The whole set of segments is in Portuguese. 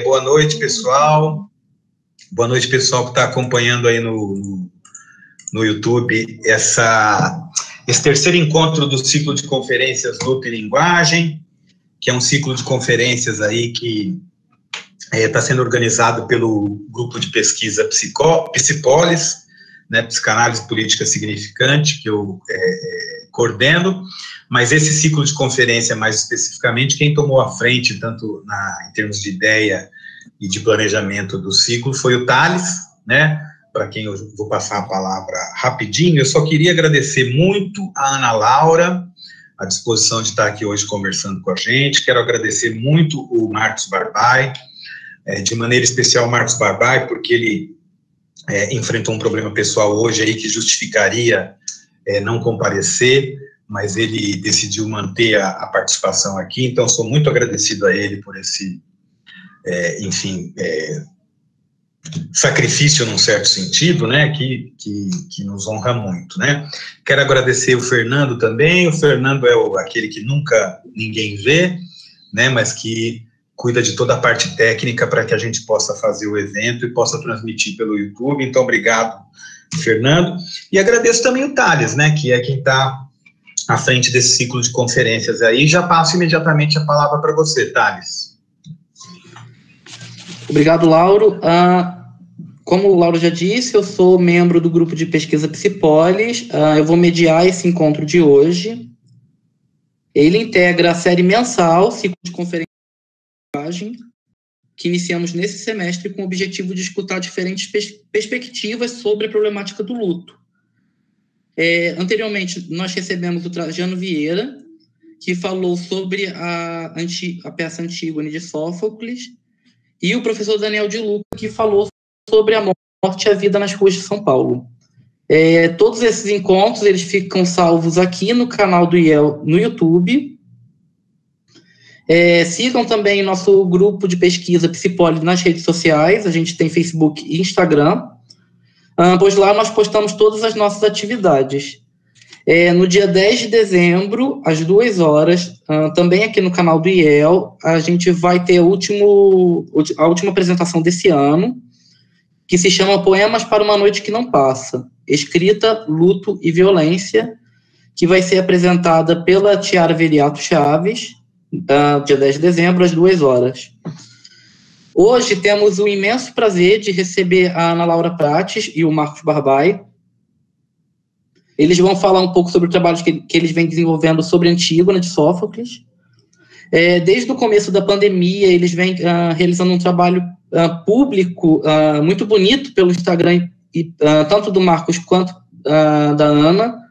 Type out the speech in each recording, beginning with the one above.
Boa noite, pessoal. Boa noite, pessoal que está acompanhando aí no YouTube esse terceiro encontro do ciclo de conferências Luta e Linguagem, que é um ciclo de conferências aí que está sendo organizado pelo grupo de pesquisa Psipolis, né, Psicanálise Política Significante, que eu coordeno, mas esse ciclo de conferência, mais especificamente, quem tomou a frente, tanto em termos de ideia e de planejamento do ciclo, foi o Thales, né, para quem eu vou passar a palavra rapidinho. Eu só queria agradecer muito a Ana Laura, a disposição de estar aqui hoje conversando com a gente. Quero agradecer muito o Marcos Barbai, de maneira especial o Marcos Barbai, porque ele enfrentou um problema pessoal hoje aí que justificaria não comparecer, mas ele decidiu manter a participação aqui, então sou muito agradecido a ele por esse, sacrifício num certo sentido, né, que nos honra muito, né. Quero agradecer o Fernando também. O Fernando é aquele que nunca ninguém vê, né, mas que cuida de toda a parte técnica para que a gente possa fazer o evento e possa transmitir pelo YouTube. Então, obrigado, Fernando. E agradeço também o Thales, né, que é quem está à frente desse ciclo de conferências aí. Já passo imediatamente a palavra para você, Thales. Obrigado, Lauro. Como o Lauro já disse, eu sou membro do grupo de pesquisa Psipolis. Eu vou mediar esse encontro de hoje. Ele integra a série mensal, ciclo de conferências, que iniciamos nesse semestre com o objetivo de escutar diferentes perspectivas sobre a problemática do luto. Anteriormente, nós recebemos o Trajano Vieira, que falou sobre a peça Antígone de Sófocles, e o professor Daniel de Luca, que falou sobre a morte e a vida nas ruas de São Paulo. Todos esses encontros eles ficam salvos aqui no canal do IEL no YouTube. Sigam também nosso grupo de pesquisa Psipolis nas redes sociais. A gente tem Facebook e Instagram, pois lá nós postamos todas as nossas atividades. No dia 10 de dezembro, às 2 horas, também aqui no canal do IEL, a gente vai ter a última apresentação desse ano, que se chama Poemas para uma Noite que Não Passa, Escrita, Luto e Violência, que vai ser apresentada pela Tiara Viriato Chaves, dia 10 de dezembro, às 2 horas. Hoje temos o imenso prazer de receber a Ana Laura Prates e o Marcos Barbai. Eles vão falar um pouco sobre o trabalho que eles vêm desenvolvendo sobre Antígona de Sófocles. Desde o começo da pandemia, eles vêm realizando um trabalho público muito bonito pelo Instagram, tanto do Marcos quanto da Ana.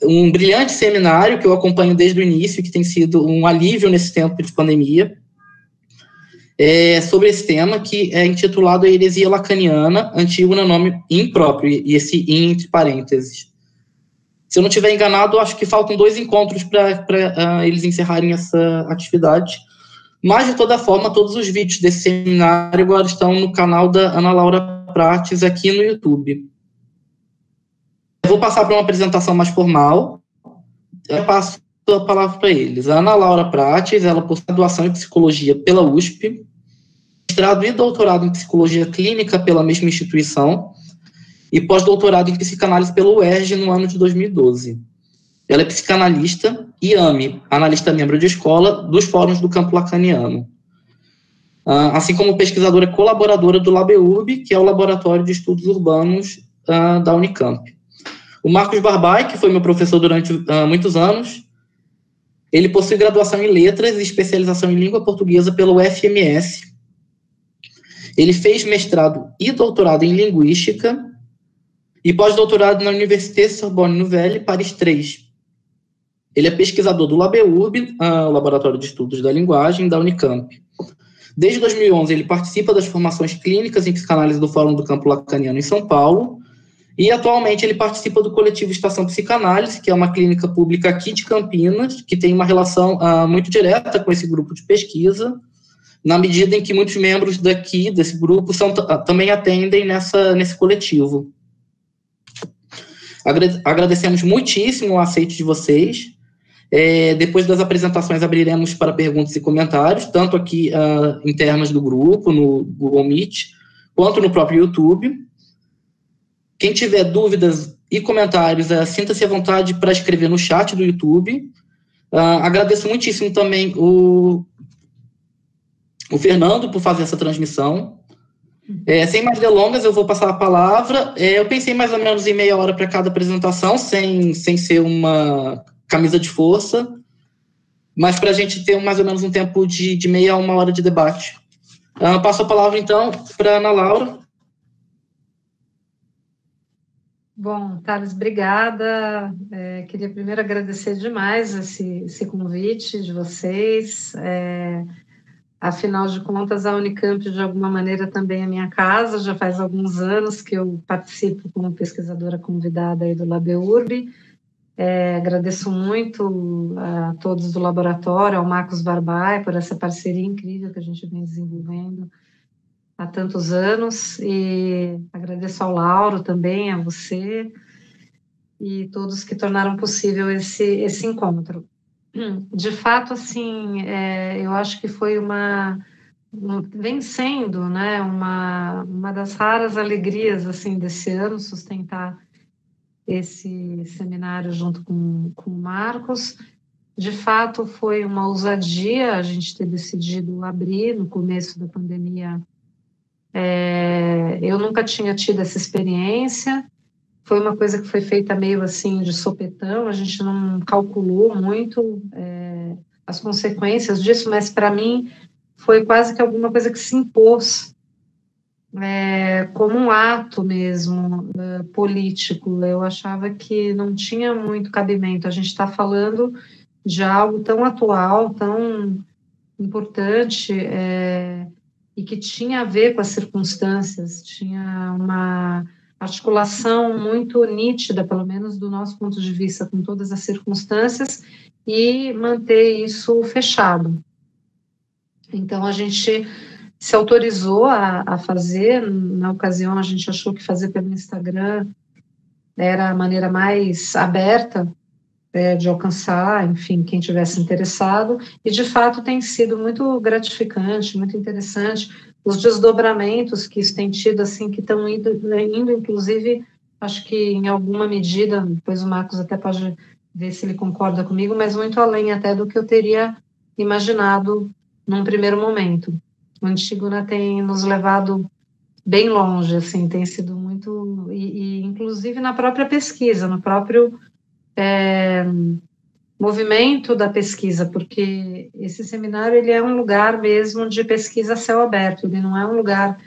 Um brilhante seminário que eu acompanho desde o início, que tem sido um alívio nesse tempo de pandemia, sobre esse tema, que é intitulado A Heresia Lacaniana, Antígona, nome impróprio, e esse entre parênteses. Se eu não estiver enganado, acho que faltam 2 encontros para eles encerrarem essa atividade, mas, de toda forma, todos os vídeos desse seminário agora estão no canal da Ana Laura Prates aqui no YouTube. Eu vou passar para uma apresentação mais formal. Eu passo a palavra para eles. A Ana Laura Prates, ela possui graduação em Psicologia pela USP, mestrado e doutorado em Psicologia Clínica pela mesma instituição e pós-doutorado em Psicanálise pela UERJ no ano de 2012. Ela é psicanalista e AME, analista membro de escola dos fóruns do campo lacaniano, assim como pesquisadora colaboradora do LabEURB, que é o Laboratório de Estudos Urbanos da Unicamp. O Marcos Barbai, que foi meu professor durante muitos anos, ele possui graduação em Letras e especialização em Língua Portuguesa pelo UFMS. Ele fez mestrado e doutorado em Linguística e pós-doutorado na Université Sorbonne Nouvelle, Paris 3. Ele é pesquisador do LabEURB, o Laboratório de Estudos da Linguagem, da Unicamp. Desde 2011, ele participa das formações clínicas em psicanálise do Fórum do Campo Lacaniano em São Paulo, e atualmente ele participa do coletivo Estação Psicanálise, que é uma clínica pública aqui de Campinas, que tem uma relação muito direta com esse grupo de pesquisa, na medida em que muitos membros desse grupo também atendem nesse coletivo. Agradecemos muitíssimo o aceite de vocês. Depois das apresentações, abriremos para perguntas e comentários, tanto aqui internas do grupo, no Google Meet, quanto no próprio YouTube. Quem tiver dúvidas e comentários, sinta-se à vontade para escrever no chat do YouTube. Agradeço muitíssimo também o Fernando por fazer essa transmissão. Sem mais delongas, eu vou passar a palavra. Eu pensei mais ou menos em meia hora para cada apresentação, sem ser uma camisa de força, mas para a gente ter mais ou menos um tempo de meia a uma hora de debate. Passo a palavra, então, para a Ana Laura. Bom, Thales, obrigada. Queria primeiro agradecer demais esse convite de vocês. Afinal de contas, a Unicamp, de alguma maneira, também é minha casa. Já faz alguns anos que eu participo como pesquisadora convidada aí do LabEURB. Agradeço muito a todos do laboratório, ao Marcos Barbai, por essa parceria incrível que a gente vem desenvolvendo há tantos anos, e agradeço ao Lauro também, a você, e todos que tornaram possível esse encontro. De fato, assim, eu acho que foi vem sendo, né, uma das raras alegrias, assim, desse ano, sustentar esse seminário junto com o Marcos. De fato, foi uma ousadia a gente ter decidido abrir no começo da pandemia. Eu nunca tinha tido essa experiência, foi uma coisa que foi feita meio assim de sopetão, a gente não calculou muito as consequências disso, mas para mim foi quase que alguma coisa que se impôs como um ato mesmo político. Eu achava que não tinha muito cabimento, a gente está falando de algo tão atual, tão importante, e que tinha a ver com as circunstâncias, tinha uma articulação muito nítida, pelo menos do nosso ponto de vista, com todas as circunstâncias, e manter isso fechado. Então, a gente se autorizou a fazer. Na ocasião, a gente achou que fazer pelo Instagram era a maneira mais aberta de alcançar, enfim, quem tivesse interessado, e de fato tem sido muito gratificante, muito interessante, os desdobramentos que isso tem tido, assim, que estão indo, inclusive, acho que em alguma medida, depois o Marcos até pode ver se ele concorda comigo, mas muito além até do que eu teria imaginado num primeiro momento. O Antígona tem nos levado bem longe, assim, tem sido muito, e inclusive na própria pesquisa, no próprio movimento da pesquisa, porque esse seminário ele é um lugar mesmo de pesquisa a céu aberto, ele não é um lugar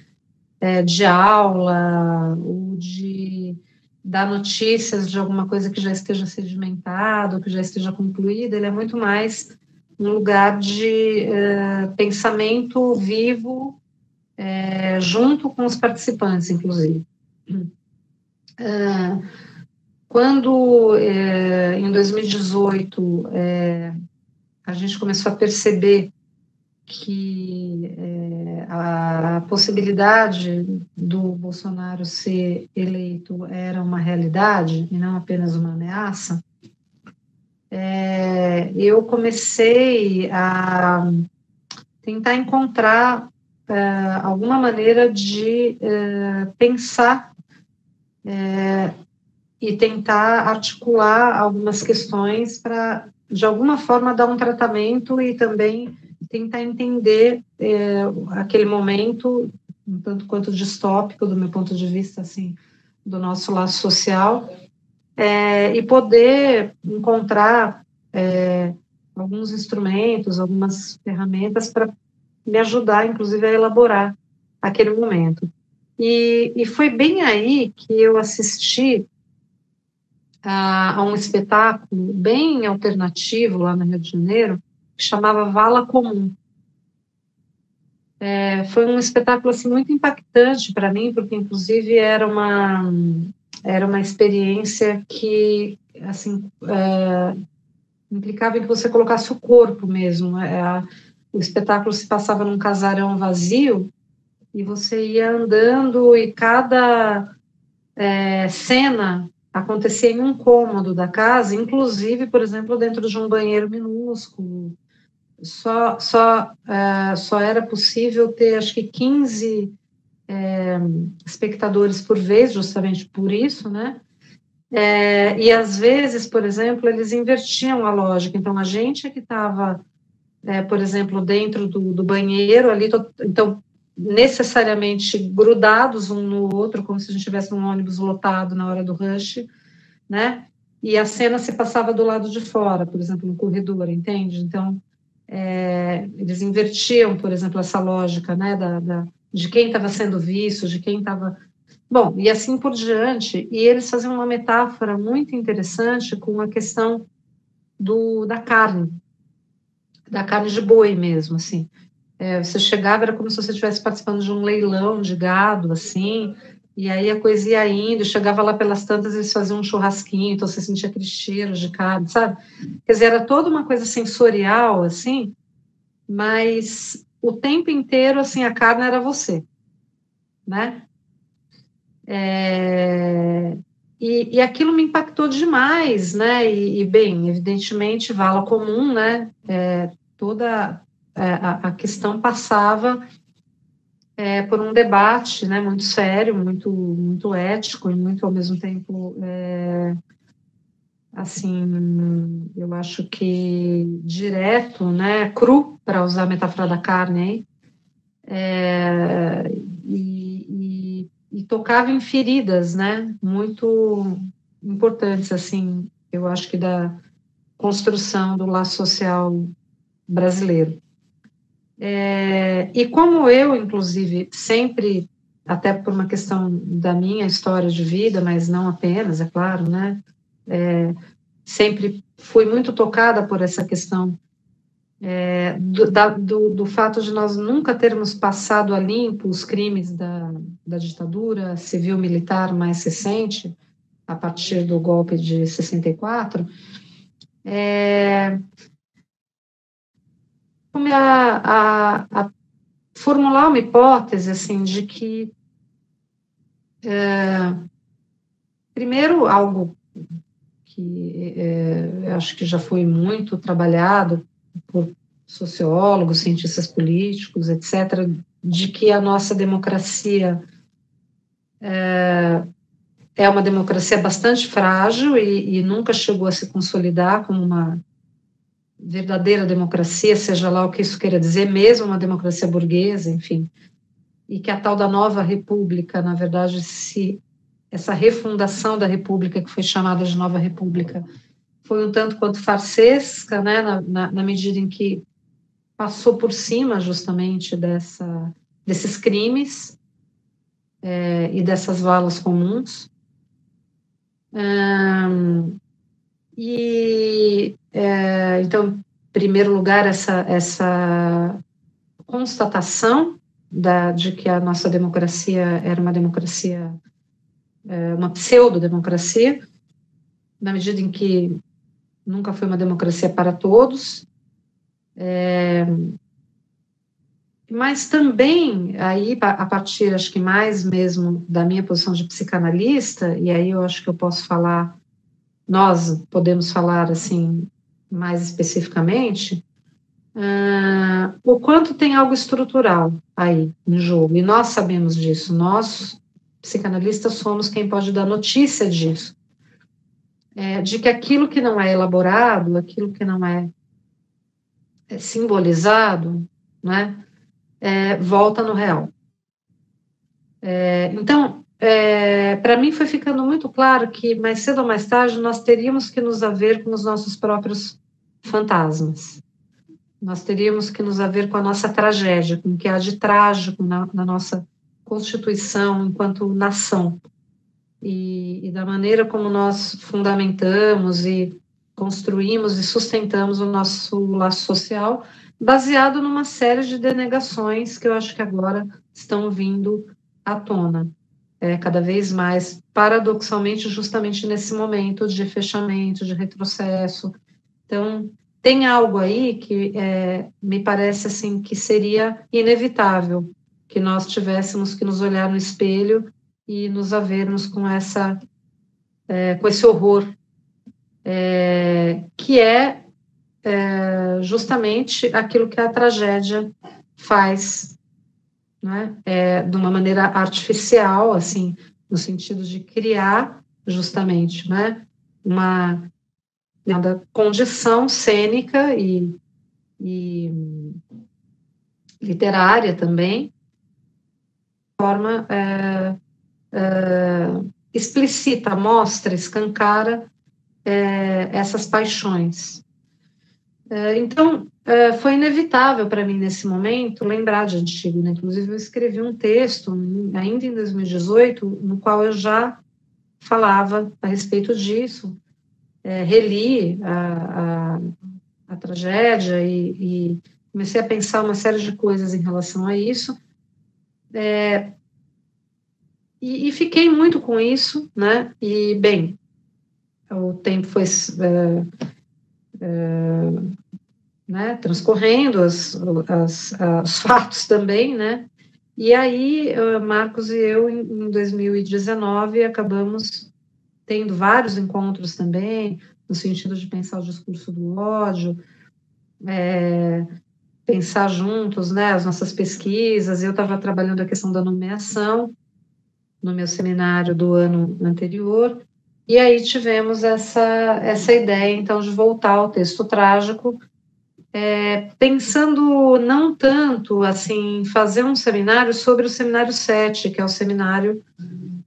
de aula ou de dar notícias de alguma coisa que já esteja sedimentado, que já esteja concluída, ele é muito mais um lugar de pensamento vivo, junto com os participantes, inclusive. Quando, em 2018, a gente começou a perceber que a possibilidade do Bolsonaro ser eleito era uma realidade e não apenas uma ameaça, eu comecei a tentar encontrar alguma maneira de pensar e tentar articular algumas questões para, de alguma forma, dar um tratamento e também tentar entender aquele momento, um tanto quanto distópico, do meu ponto de vista, assim, do nosso laço social, e poder encontrar alguns instrumentos, algumas ferramentas para me ajudar, inclusive, a elaborar aquele momento. E foi bem aí que eu assisti a um espetáculo bem alternativo lá no Rio de Janeiro, que chamava Vala Comum. Foi um espetáculo assim, muito impactante para mim, porque inclusive era uma experiência que assim, implicava em que você colocasse o corpo mesmo. O espetáculo se passava num casarão vazio e você ia andando e cada cena acontecia em um cômodo da casa, inclusive, por exemplo, dentro de um banheiro minúsculo. Só era possível ter, acho que, 15 espectadores por vez, justamente por isso, né? E, às vezes, por exemplo, eles invertiam a lógica. Então, a gente é que estava, por exemplo, dentro do banheiro, ali, então, necessariamente grudados um no outro, como se a gente estivesse num ônibus lotado na hora do rush, né? E a cena se passava do lado de fora, por exemplo, no corredor, entende? Então, eles invertiam, por exemplo, essa lógica, né, de quem estava sendo visto, de quem estava... Bom, e assim por diante, e eles faziam uma metáfora muito interessante com a questão da carne de boi mesmo, assim. Você chegava, era como se você estivesse participando de um leilão de gado, assim, e aí a coisa ia indo, chegava lá pelas tantas, eles faziam um churrasquinho, então você sentia aquele cheiro de carne, sabe? Quer dizer, era toda uma coisa sensorial, assim, mas o tempo inteiro, assim, a carne era você, né? E aquilo me impactou demais, né? E bem, evidentemente, vala comum, né? Toda a questão passava por um debate, né? Muito sério, muito ético e muito, ao mesmo tempo, assim, eu acho que direto, né? Cru, para usar a metáfora da carne aí. E tocava em feridas, né, muito importantes, assim, eu acho que da construção do laço social brasileiro. E como eu, inclusive, sempre, até por uma questão da minha história de vida, mas não apenas, é claro, né, sempre fui muito tocada por essa questão do fato de nós nunca termos passado a limpo os crimes da ditadura civil-militar mais recente, a partir do golpe de 64, a formular uma hipótese assim, de que, primeiro, algo que eu acho que já foi muito trabalhado por sociólogos, cientistas políticos, etc., de que a nossa democracia é uma democracia bastante frágil e nunca chegou a se consolidar como uma verdadeira democracia, seja lá o que isso queira dizer, mesmo uma democracia burguesa, enfim, e que a tal da nova república, na verdade, essa refundação da república, que foi chamada de nova república, foi um tanto quanto farsesca, né, na medida em que passou por cima justamente desses crimes e dessas valas comuns. Então, em primeiro lugar, essa constatação de que a nossa democracia era uma democracia, uma pseudo-democracia, na medida em que nunca foi uma democracia para todos, mas também, aí, a partir, acho que mais mesmo da minha posição de psicanalista, e aí eu acho que eu posso falar, nós podemos falar, assim, mais especificamente, o quanto tem algo estrutural aí em jogo, e nós sabemos disso, nós, psicanalistas, somos quem pode dar notícia disso, de que aquilo que não é elaborado, aquilo que não é simbolizado, né, volta no real. Então, para mim foi ficando muito claro que, mais cedo ou mais tarde, nós teríamos que nos haver com os nossos próprios fantasmas. Nós teríamos que nos haver com a nossa tragédia, com o que há de trágico na nossa constituição enquanto nação. E da maneira como nós fundamentamos e construímos e sustentamos o nosso laço social, baseado numa série de denegações que eu acho que agora estão vindo à tona, cada vez mais, paradoxalmente, justamente nesse momento de fechamento, de retrocesso. Então, tem algo aí que me parece assim que seria inevitável que nós tivéssemos que nos olhar no espelho e nos havermos com essa com esse horror, que é justamente aquilo que a tragédia faz, né? De uma maneira artificial, assim, no sentido de criar justamente, né, uma condição cênica e literária também, de forma explicita, mostra, escancara essas paixões. Então, foi inevitável para mim, nesse momento, lembrar de Antígona. Inclusive, eu escrevi um texto, ainda em 2018, no qual eu já falava a respeito disso, reli a tragédia e comecei a pensar uma série de coisas em relação a isso, e fiquei muito com isso, né? E, bem, o tempo foi né, transcorrendo, os fatos também, né? E aí, Marcos e eu, em 2019, acabamos tendo vários encontros também, no sentido de pensar o discurso do ódio, pensar juntos, né, as nossas pesquisas. Eu estava trabalhando a questão da nomeação no meu seminário do ano anterior, e aí tivemos essa ideia, então, de voltar ao texto trágico, pensando não tanto, assim, fazer um seminário sobre o seminário 7, que é o seminário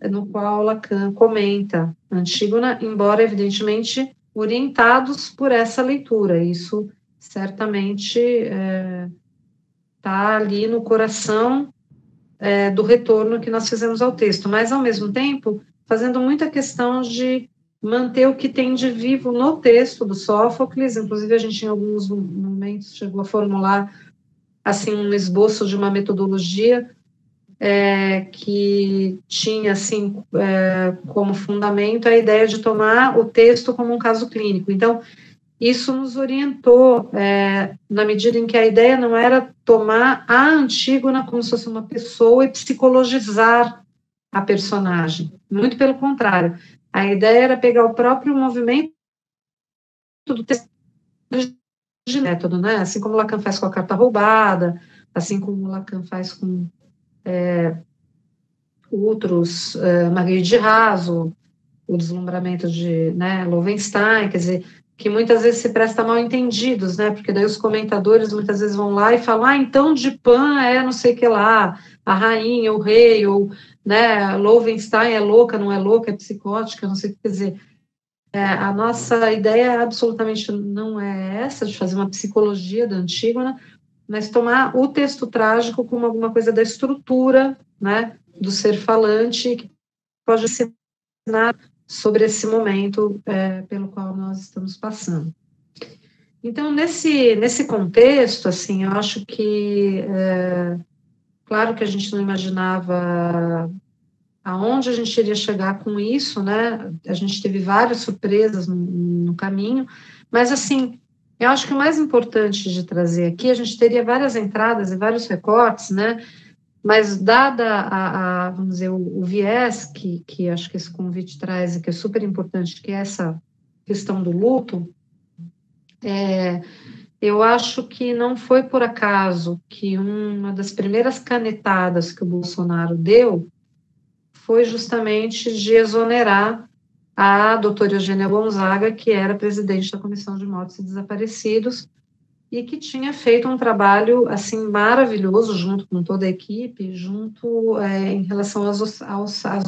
no qual Lacan comenta Antígona, embora, evidentemente, orientados por essa leitura. Isso certamente está ali no coração do retorno que nós fizemos ao texto, mas, ao mesmo tempo, fazendo muita questão de manter o que tem de vivo no texto do Sófocles. Inclusive, a gente, em alguns momentos, chegou a formular assim, um esboço de uma metodologia que tinha, assim, como fundamento a ideia de tomar o texto como um caso clínico. Então, isso nos orientou, na medida em que a ideia não era tomar a Antígona como se fosse uma pessoa e psicologizar a personagem. Muito pelo contrário. A ideia era pegar o próprio movimento do texto de método, né? Assim como Lacan faz com a carta roubada, assim como Lacan faz com outros, Marguerite de Raso, o deslumbramento de, né, Loewenstein, quer dizer, que muitas vezes se presta mal entendidos, né, porque daí os comentadores muitas vezes vão lá e falam, então de Pan é não sei o que lá, a rainha, o rei, ou, né, Loewenstein é louca, não é louca, é psicótica, não sei o que, quer dizer, a nossa ideia absolutamente não é essa, de fazer uma psicologia da Antígona, mas tomar o texto trágico como alguma coisa da estrutura, né, do ser falante, que pode ensinar sobre esse momento pelo qual nós estamos passando. Então, nesse contexto, assim, eu acho que, claro que a gente não imaginava aonde a gente iria chegar com isso, né? A gente teve várias surpresas no caminho, mas, assim, eu acho que o mais importante de trazer aqui, a gente teria várias entradas e vários recortes, né? Mas, dada vamos dizer, o viés que acho que esse convite traz e que é super importante, que é essa questão do luto, eu acho que não foi por acaso que uma das primeiras canetadas que o Bolsonaro deu foi justamente de exonerar a doutora Eugênia Gonzaga, que era presidente da Comissão de Mortos e Desaparecidos, e que tinha feito um trabalho assim maravilhoso junto com toda a equipe, em relação às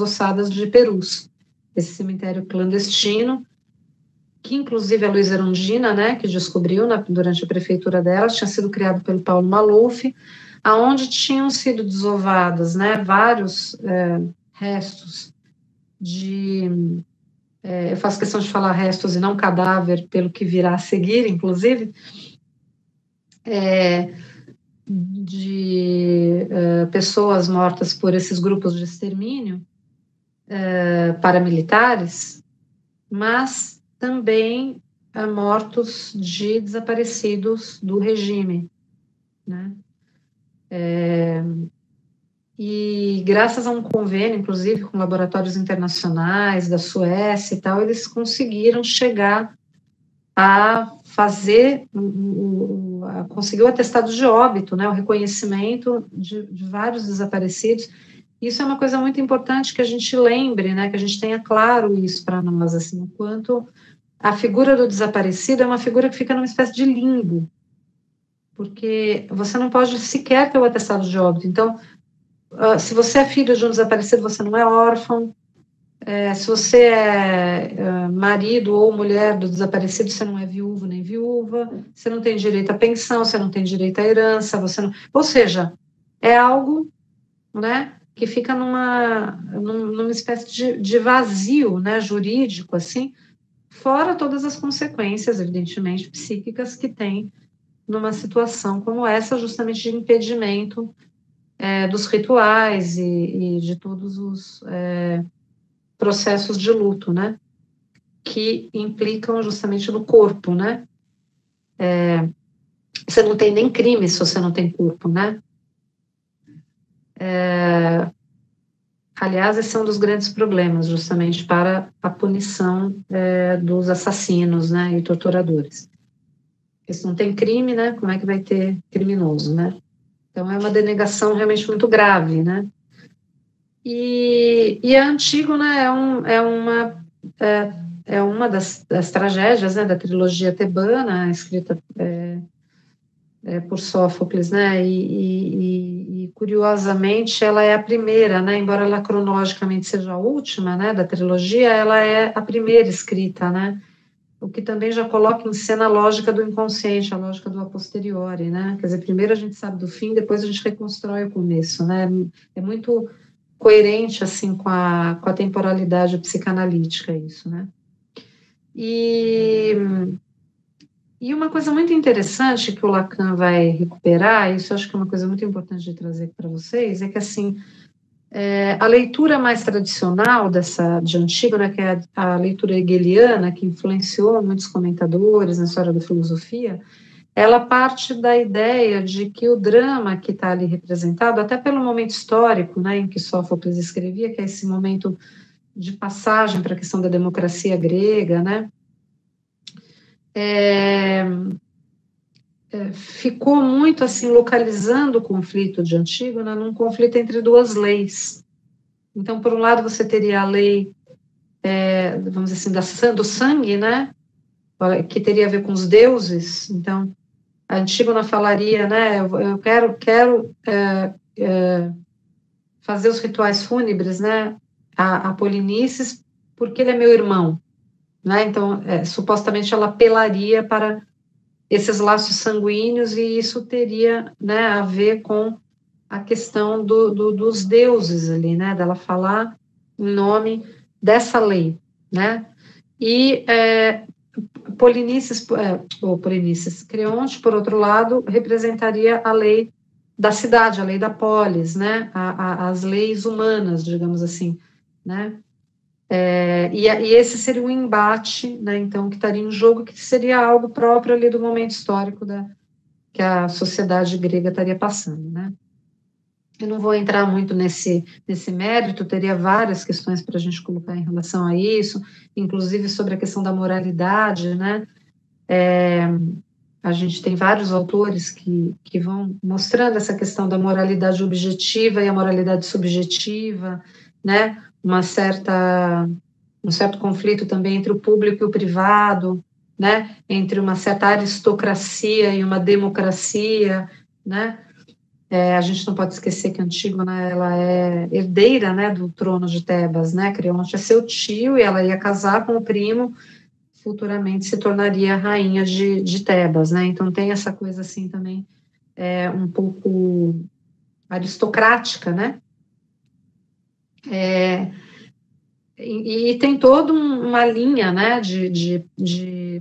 ossadas de Perus, esse cemitério clandestino, que inclusive a Luísa Erundina, né, que descobriu durante a prefeitura dela, tinha sido criado pelo Paulo Maluf, aonde tinham sido desovados, né, vários restos de... eu faço questão de falar restos e não cadáver, pelo que virá a seguir, inclusive, de pessoas mortas por esses grupos de extermínio paramilitares, mas também mortos de desaparecidos do regime, né? e graças a um convênio, inclusive, com laboratórios internacionais da Suécia e tal, eles conseguiram chegar a fazer, conseguiu o atestado de óbito, né, o reconhecimento de vários desaparecidos. Isso é uma coisa muito importante que a gente lembre, né, que a gente tenha claro isso para nós, assim, o quanto a figura do desaparecido é uma figura que fica numa espécie de limbo, porque você não pode sequer ter o atestado de óbito. Então, se você é filho de um desaparecido, você não é órfão. Se você é marido ou mulher do desaparecido, você não é viúvo nem viúva, você não tem direito à pensão, você não tem direito à herança, você não... Ou seja, é algo, né, que fica numa espécie de vazio, né, jurídico, assim, fora todas as consequências, evidentemente, psíquicas que tem numa situação como essa, justamente de impedimento dos rituais e de todos os processos de luto, né, que implicam justamente no corpo, né. Você não tem nem crime se você não tem corpo, né. Aliás, esse é um dos grandes problemas, justamente, para a punição dos assassinos, né, e torturadores. Porque se não tem crime, né, como é que vai ter criminoso, né? Então, é uma denegação realmente muito grave, né? E a Antígona é uma das tragédias, né, da trilogia tebana, escrita por Sófocles, né, e curiosamente ela é a primeira, né, embora ela cronologicamente seja a última, né, da trilogia, ela é a primeira escrita, né, o que também já coloca em cena a lógica do inconsciente, a lógica do a posteriori, né, quer dizer, primeiro a gente sabe do fim, depois a gente reconstrói o começo, né, é muito coerente, assim, com a temporalidade psicanalítica isso, né. E uma coisa muito interessante que o Lacan vai recuperar, isso eu acho que é uma coisa muito importante de trazer para vocês, é que, assim, a leitura mais tradicional de Antígona, que é a leitura hegeliana, que influenciou muitos comentadores na história da filosofia, ela parte da ideia de que o drama que está ali representado, até pelo momento histórico, né, em que Sófocles escrevia, que é esse momento de passagem para a questão da democracia grega, né, ficou muito assim localizando o conflito de Antígona num conflito entre duas leis. Então, por um lado, você teria a lei, vamos dizer assim, do sangue, né, que teria a ver com os deuses. Então, a Antígona falaria, né, eu quero fazer os rituais fúnebres, né, a Polinices, porque ele é meu irmão, né. Então, supostamente ela apelaria para esses laços sanguíneos, e isso teria, né, a ver com a questão dos deuses ali, né, dela falar em nome dessa lei, né, e Polinices, Creonte, por outro lado, representaria a lei da cidade, a lei da polis, né, as leis humanas, digamos assim, né. E esse seria um embate, né, então, que estaria em jogo, que seria algo próprio ali do momento histórico que a sociedade grega estaria passando, né. Eu não vou entrar muito nesse mérito, teria várias questões para a gente colocar em relação a isso, inclusive sobre a questão da moralidade, né. A gente tem vários autores que vão mostrando essa questão da moralidade objetiva e a moralidade subjetiva, né, um certo conflito também entre o público e o privado, né, entre uma certa aristocracia e uma democracia, né. A gente não pode esquecer que Antígona, ela é herdeira, né, do trono de Tebas, né, Creonte é seu tio e ela ia casar com o primo, futuramente se tornaria rainha de Tebas, né, então tem essa coisa assim também, um pouco aristocrática, né, e tem toda uma linha, né, de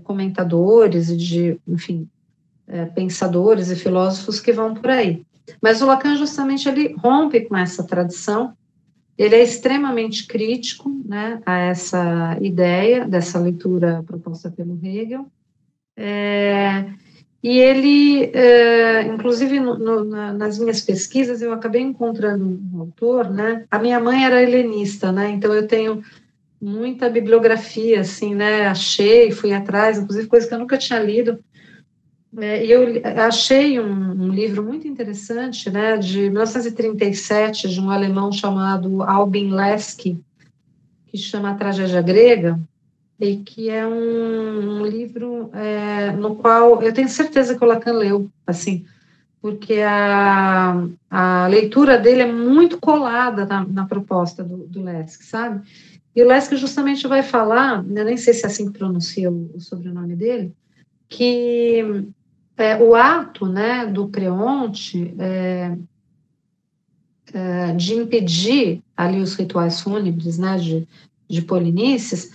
comentadores e de, enfim, pensadores e filósofos que vão por aí. Mas o Lacan, justamente, ele rompe com essa tradição, ele é extremamente crítico, né, a essa ideia, dessa leitura proposta pelo Hegel, E ele, inclusive nas minhas pesquisas, eu acabei encontrando um autor, né? A minha mãe era helenista, né? Então eu tenho muita bibliografia, assim, né? Achei, fui atrás, inclusive coisas que eu nunca tinha lido. E eu achei um livro muito interessante, né? De 1937, de um alemão chamado Albin Leski, que chama A Tragédia Grega, e que é um livro no qual eu tenho certeza que o Lacan leu, assim, porque a leitura dele é muito colada na proposta do Leski, sabe? E o Leski justamente vai falar, eu nem sei se é assim que pronuncia o sobrenome dele, que o ato, né, do Creonte de impedir ali os rituais fúnebres, né, de Polinices,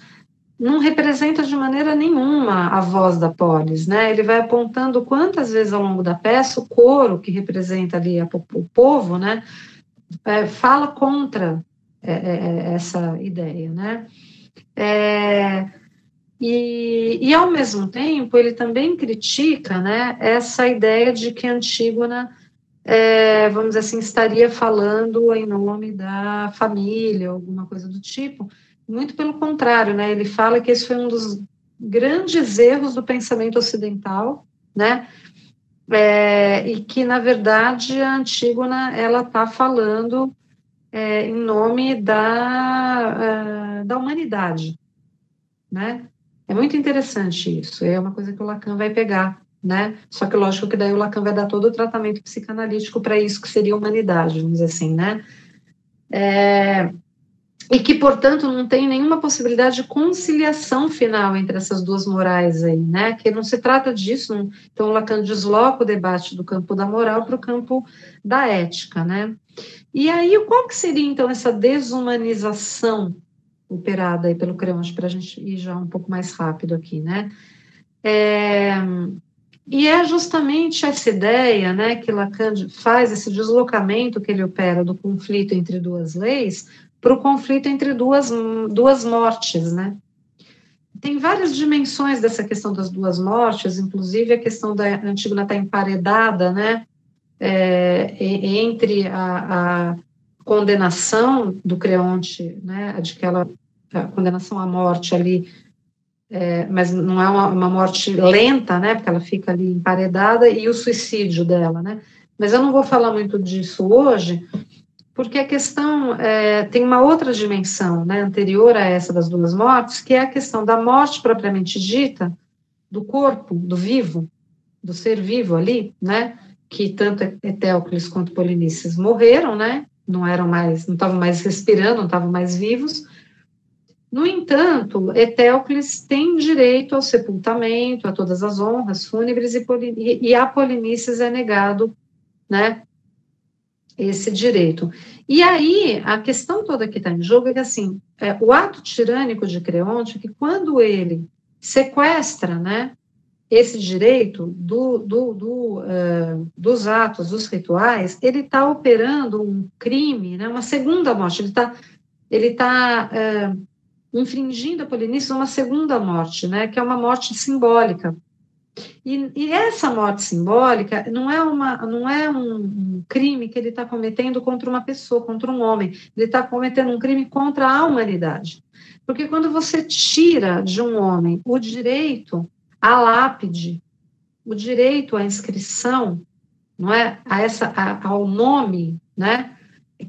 não representa de maneira nenhuma a voz da polis, né? Ele vai apontando quantas vezes ao longo da peça o coro, que representa ali o povo, né, fala contra essa ideia, né? E ao mesmo tempo ele também critica, né, essa ideia de que Antígona, vamos dizer assim, estaria falando em nome da família, alguma coisa do tipo. Muito pelo contrário, né? Ele fala que esse foi um dos grandes erros do pensamento ocidental, né? E que, na verdade, a Antígona, ela está falando em nome da humanidade, né? É muito interessante isso, é uma coisa que o Lacan vai pegar, né? Só que lógico que daí o Lacan vai dar todo o tratamento psicanalítico para isso que seria humanidade, vamos dizer assim, né? E que, portanto, não tem nenhuma possibilidade de conciliação final entre essas duas morais aí, né? Que não se trata disso, não. Então o Lacan desloca o debate do campo da moral para o campo da ética, né? E aí, qual que seria, então, essa desumanização operada aí pelo Creonte, para a gente ir já um pouco mais rápido aqui, né? E é justamente essa ideia, né, que Lacan faz, esse deslocamento que ele opera do conflito entre duas leis para o conflito entre duas mortes, né? Tem várias dimensões dessa questão das duas mortes, inclusive a questão da Antígona estar emparedada, né, entre a condenação do Creonte, né, a condenação à morte ali, mas não é uma morte lenta, né, porque ela fica ali emparedada, e o suicídio dela, né. Mas eu não vou falar muito disso hoje, porque a questão tem uma outra dimensão, né, anterior a essa das duas mortes, que é a questão da morte propriamente dita, do corpo, do vivo, do ser vivo ali, né, que tanto Etéocles quanto Polinices morreram, né, não estavam mais respirando, não estavam mais vivos. No entanto, Etéocles tem direito ao sepultamento, a todas as honras fúnebres, e a Polinices é negado, né, esse direito. E aí, a questão toda que está em jogo é que, assim, o ato tirânico de Creonte, que quando ele sequestra, né, esse direito dos atos, dos rituais, ele está operando um crime, né, uma segunda morte, ele tá infringindo a Polinices uma segunda morte, né, que é uma morte simbólica. E essa morte simbólica não é um crime que ele está cometendo contra uma pessoa, contra um homem. Ele está cometendo um crime contra a humanidade. Porque quando você tira de um homem o direito à lápide, o direito à inscrição, não é, ao nome, né,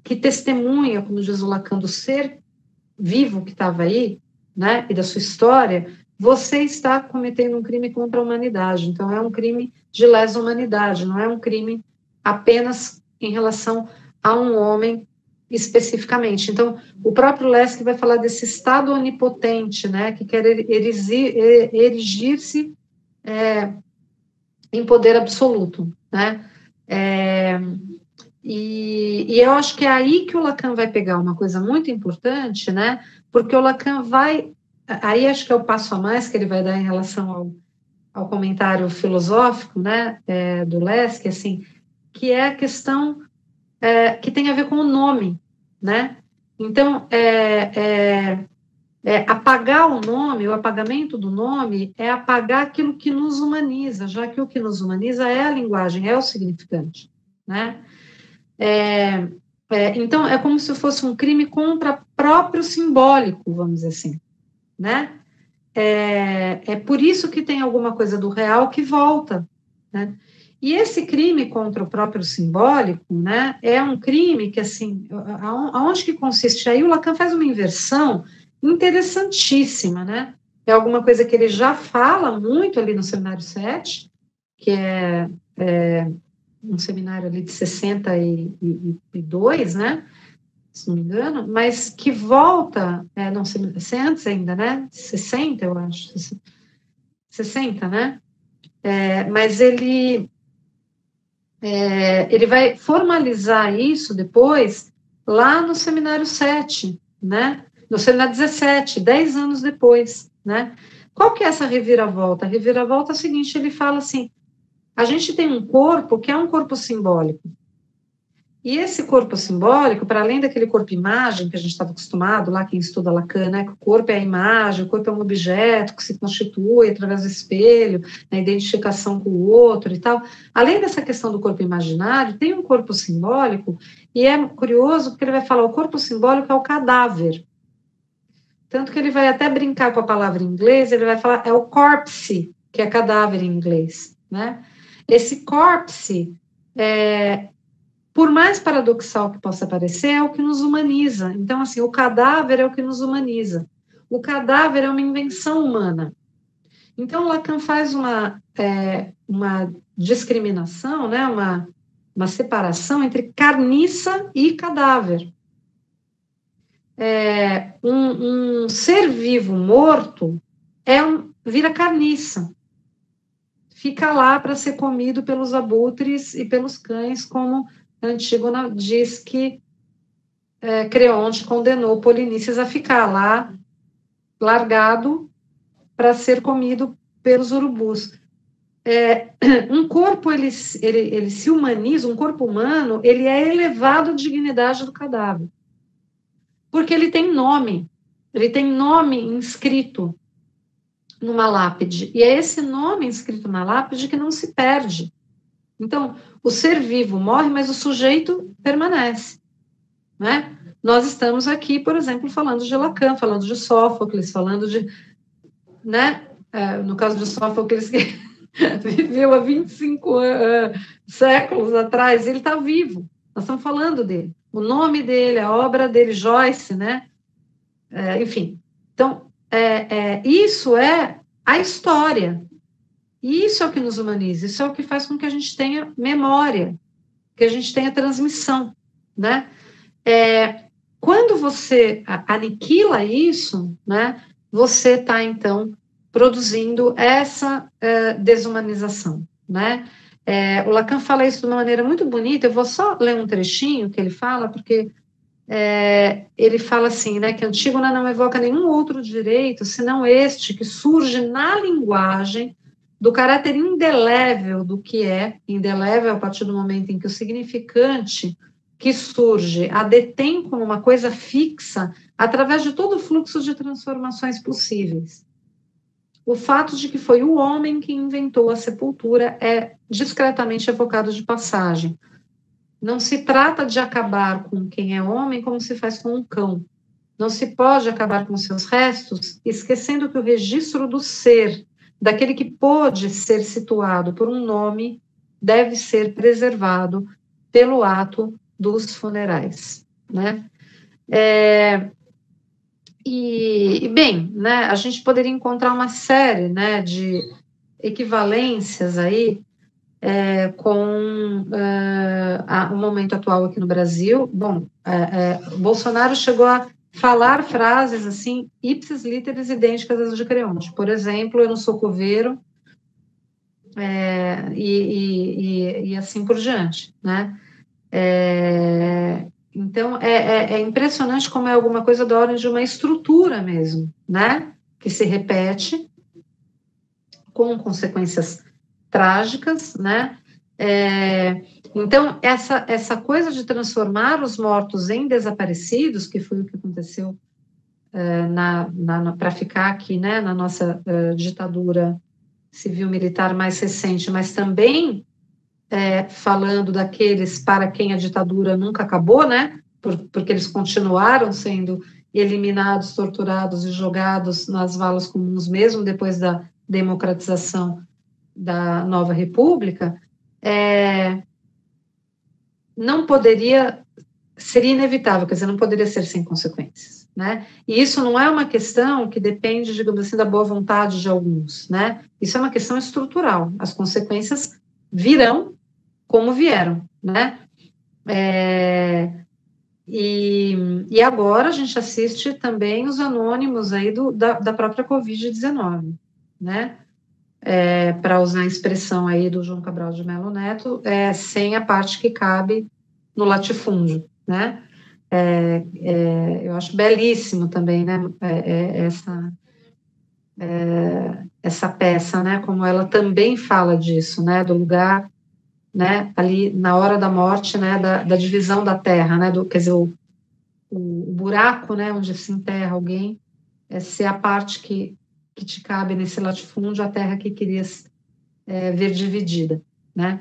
que testemunha, como diz o Lacan, do ser vivo que estava aí, né, e da sua história, você está cometendo um crime contra a humanidade. Então, é um crime de lesa humanidade, não é um crime apenas em relação a um homem especificamente. Então, o próprio Leski vai falar desse estado onipotente, né, que quer erigir-se em poder absoluto, né. E eu acho que é aí que o Lacan vai pegar uma coisa muito importante, né, porque o Lacan vai... Aí acho que é o passo a mais que ele vai dar em relação ao comentário filosófico, né, do Leski, assim, que é a questão que tem a ver com o nome, né? Então, apagar o nome, o apagamento do nome é apagar aquilo que nos humaniza, já que o que nos humaniza é a linguagem, é o significante, né? Então, é como se fosse um crime contra próprio simbólico, vamos dizer assim, né? É por isso que tem alguma coisa do real que volta, né? E esse crime contra o próprio simbólico, né, é um crime que, assim, aonde que consiste? Aí o Lacan faz uma inversão interessantíssima, né? É alguma coisa que ele já fala muito ali no Seminário 7, que é um seminário ali de 62, né? Se não me engano, mas que volta, não sei antes ainda, né? 60, eu acho. 60, né? Mas ele vai formalizar isso depois lá no Seminário 7, né? No Seminário 17, 10 anos depois, né? Qual que é essa reviravolta? A reviravolta é o seguinte, ele fala assim, a gente tem um corpo que é um corpo simbólico, e esse corpo simbólico, para além daquele corpo-imagem que a gente estava acostumado, lá quem estuda Lacan, né, que o corpo é a imagem, o corpo é um objeto que se constitui através do espelho, na identificação com o outro e tal, além dessa questão do corpo imaginário, tem um corpo simbólico, e é curioso porque ele vai falar, o corpo simbólico é o cadáver, tanto que ele vai até brincar com a palavra em inglês, ele vai falar, é o corpse, que é cadáver em inglês, né? Esse corpse, por mais paradoxal que possa parecer, é o que nos humaniza. Então, assim, o cadáver é o que nos humaniza. O cadáver é uma invenção humana. Então, Lacan faz uma discriminação, né, uma separação entre carniça e cadáver. Um ser vivo morto vira carniça. Fica lá para ser comido pelos abutres e pelos cães, como Antígona diz que Creonte condenou Polinices a ficar lá, largado, para ser comido pelos urubus. Um corpo, ele se humaniza, um corpo humano, ele é elevado à dignidade do cadáver. Porque ele tem nome inscrito numa lápide, e é esse nome inscrito na lápide que não se perde. Então, o ser vivo morre, mas o sujeito permanece, né? Nós estamos aqui, por exemplo, falando de Lacan, falando de Sófocles, falando de, né? No caso de Sófocles, que viveu há 25 séculos atrás, ele está vivo, nós estamos falando dele, o nome dele, a obra dele, Joyce, né? Enfim, então, isso é a história. E isso é o que nos humaniza, isso é o que faz com que a gente tenha memória, que a gente tenha transmissão, né? Quando você aniquila isso, né, você está, então, produzindo essa desumanização, né? O Lacan fala isso de uma maneira muito bonita, eu vou só ler um trechinho que ele fala, porque ele fala assim, né, que Antígona não evoca nenhum outro direito, senão este que surge na linguagem do caráter indelével do que indelével a partir do momento em que o significante que surge a detém como uma coisa fixa através de todo o fluxo de transformações possíveis. O fato de que foi o homem que inventou a sepultura é discretamente evocado de passagem. Não se trata de acabar com quem é homem como se faz com um cão. Não se pode acabar com seus restos, esquecendo que o registro do ser, daquele que pôde ser situado por um nome, deve ser preservado pelo ato dos funerais, né? Bem, né, a gente poderia encontrar uma série, né, de equivalências aí com o momento atual aqui no Brasil. Bom, Bolsonaro chegou a falar frases assim, ipsis literis idênticas às de Creonte. Por exemplo, eu não sou coveiro, e assim por diante, né? Então, é impressionante como é alguma coisa da ordem de uma estrutura mesmo, né? Que se repete com consequências trágicas, né? Então, essa coisa de transformar os mortos em desaparecidos, que foi o que aconteceu para ficar aqui, né, na nossa ditadura civil-militar mais recente, mas também falando daqueles para quem a ditadura nunca acabou, né, porque eles continuaram sendo eliminados, torturados e jogados nas valas comuns, mesmo depois da democratização da nova república, não poderia, seria inevitável, quer dizer, não poderia ser sem consequências, né? E isso não é uma questão que depende, digamos assim, da boa vontade de alguns, né? Isso é uma questão estrutural. As consequências virão como vieram, né? E agora a gente assiste também os anônimos aí da própria Covid-19, né? Para usar a expressão aí do João Cabral de Melo Neto, sem a parte que cabe no latifúndio, né? Eu acho belíssimo também, né? Essa peça, né? Como ela também fala disso, né? Do lugar, né? Ali na hora da morte, né? Da divisão da terra, né? Quer dizer, o buraco, né? Onde se enterra alguém, ser a parte que te cabe nesse latifúndio, a terra que querias ver dividida, né?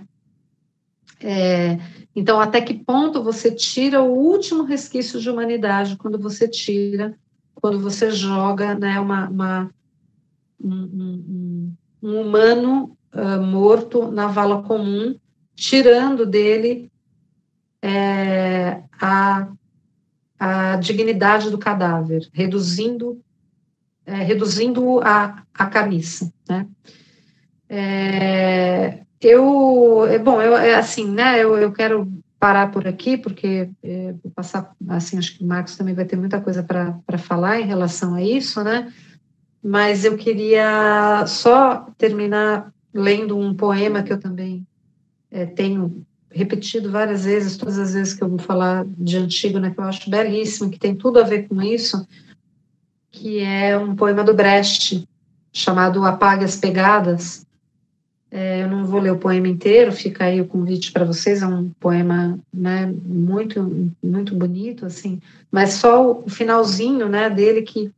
Então, até que ponto você tira o último resquício de humanidade quando você joga, né, um humano morto na vala comum, tirando dele a dignidade do cadáver, reduzindo a camisa, né? Assim, né? Eu quero parar por aqui porque vou passar, assim, acho que o Marcos também vai ter muita coisa para falar em relação a isso, né? Mas eu queria só terminar lendo um poema que eu também tenho repetido várias vezes, todas as vezes que eu vou falar de Antígona, que eu acho belíssimo, que tem tudo a ver com isso, que é um poema do Brecht, chamado Apague as Pegadas. Eu não vou ler o poema inteiro, fica aí o convite para vocês, é um poema, né, muito, muito bonito, assim, mas só o finalzinho, né, dele que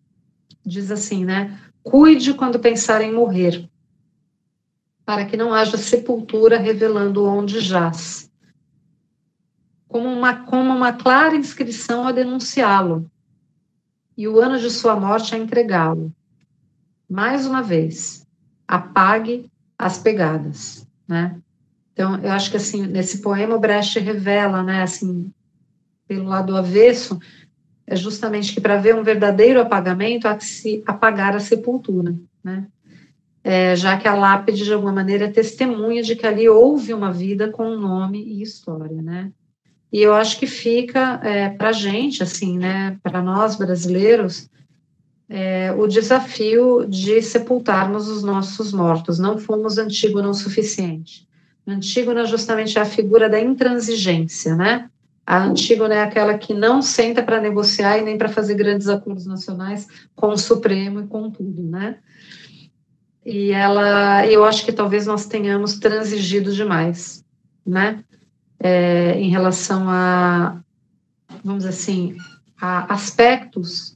diz assim, né, cuide quando pensar em morrer, para que não haja sepultura revelando onde jaz, como uma clara inscrição a denunciá-lo, e o ano de sua morte a entregá-lo. Mais uma vez, apague as pegadas, né? Então, eu acho que, assim, nesse poema o Brecht revela, né, assim, pelo lado avesso, justamente que para ver um verdadeiro apagamento há que se apagar a sepultura, né? Já que a lápide, de alguma maneira, é testemunha de que ali houve uma vida com nome e história, né? E eu acho que fica para a gente, assim, né, para nós brasileiros, o desafio de sepultarmos os nossos mortos. Não fomos Antígona o suficiente. Antígona justamente é a figura da intransigência, né? A Antígona é aquela que não senta para negociar e nem para fazer grandes acordos nacionais com o Supremo e com tudo, né? E eu acho que talvez nós tenhamos transigido demais, né? Em relação a, vamos dizer assim, a aspectos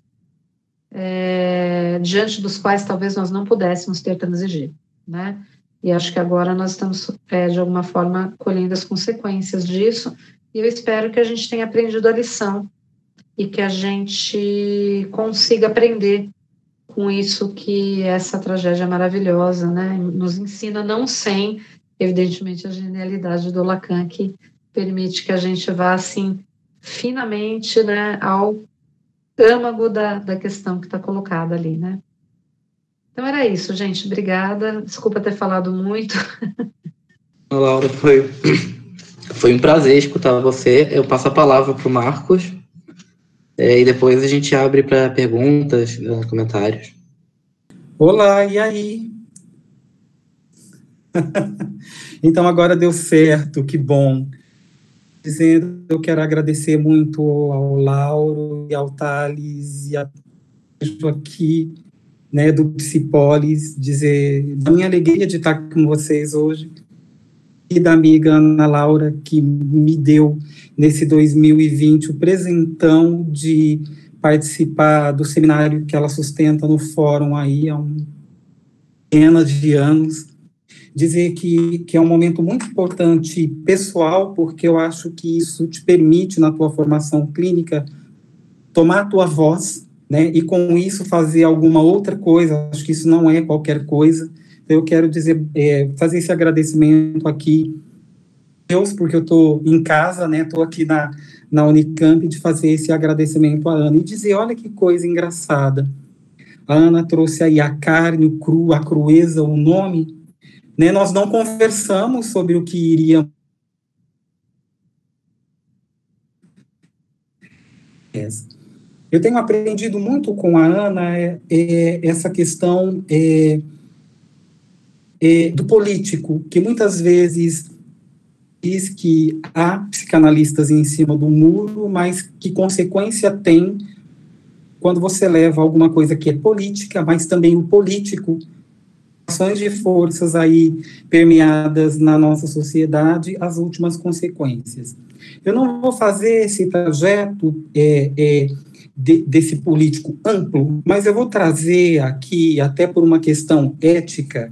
diante dos quais talvez nós não pudéssemos ter transigido, né? E acho que agora nós estamos, de alguma forma, colhendo as consequências disso, e eu espero que a gente tenha aprendido a lição e que a gente consiga aprender com isso, que essa tragédia maravilhosa, né, nos ensina, não sem, evidentemente, a genialidade do Lacan, que permite que a gente vá, assim, finamente, né, ao âmago da questão que está colocada ali, né. Então era isso, gente, obrigada, desculpa ter falado muito. Laura, foi um prazer escutar você. Eu passo a palavra para o Marcos, e depois a gente abre para perguntas, comentários. Olá, e aí? Então agora deu certo, que bom. Dizendo, eu quero agradecer muito ao Lauro e ao Thales e a aqui, né, do Psipolis, dizer da minha alegria de estar com vocês hoje e da amiga Ana Laura, que me deu nesse 2020 o presentão de participar do seminário que ela sustenta no fórum aí há dezenas de anos. Dizer que é um momento muito importante pessoal, porque eu acho que isso te permite, na tua formação clínica, tomar a tua voz, né, e com isso fazer alguma outra coisa. Acho que isso não é qualquer coisa. Então, eu quero dizer, fazer esse agradecimento aqui a Deus, porque eu estou em casa, né, estou aqui na Unicamp, de fazer esse agradecimento à Ana, e dizer, olha que coisa engraçada, a Ana trouxe aí a carne, o cru, a crueza, o nome, né, nós não conversamos sobre o que iria. Eu tenho aprendido muito com a Ana essa questão do político, que muitas vezes diz que há psicanalistas em cima do muro, mas que consequência tem quando você leva alguma coisa que é política, mas também o político, ações de forças aí permeadas na nossa sociedade, as últimas consequências. Eu não vou fazer esse trajeto desse político amplo, mas eu vou trazer aqui, até por uma questão ética,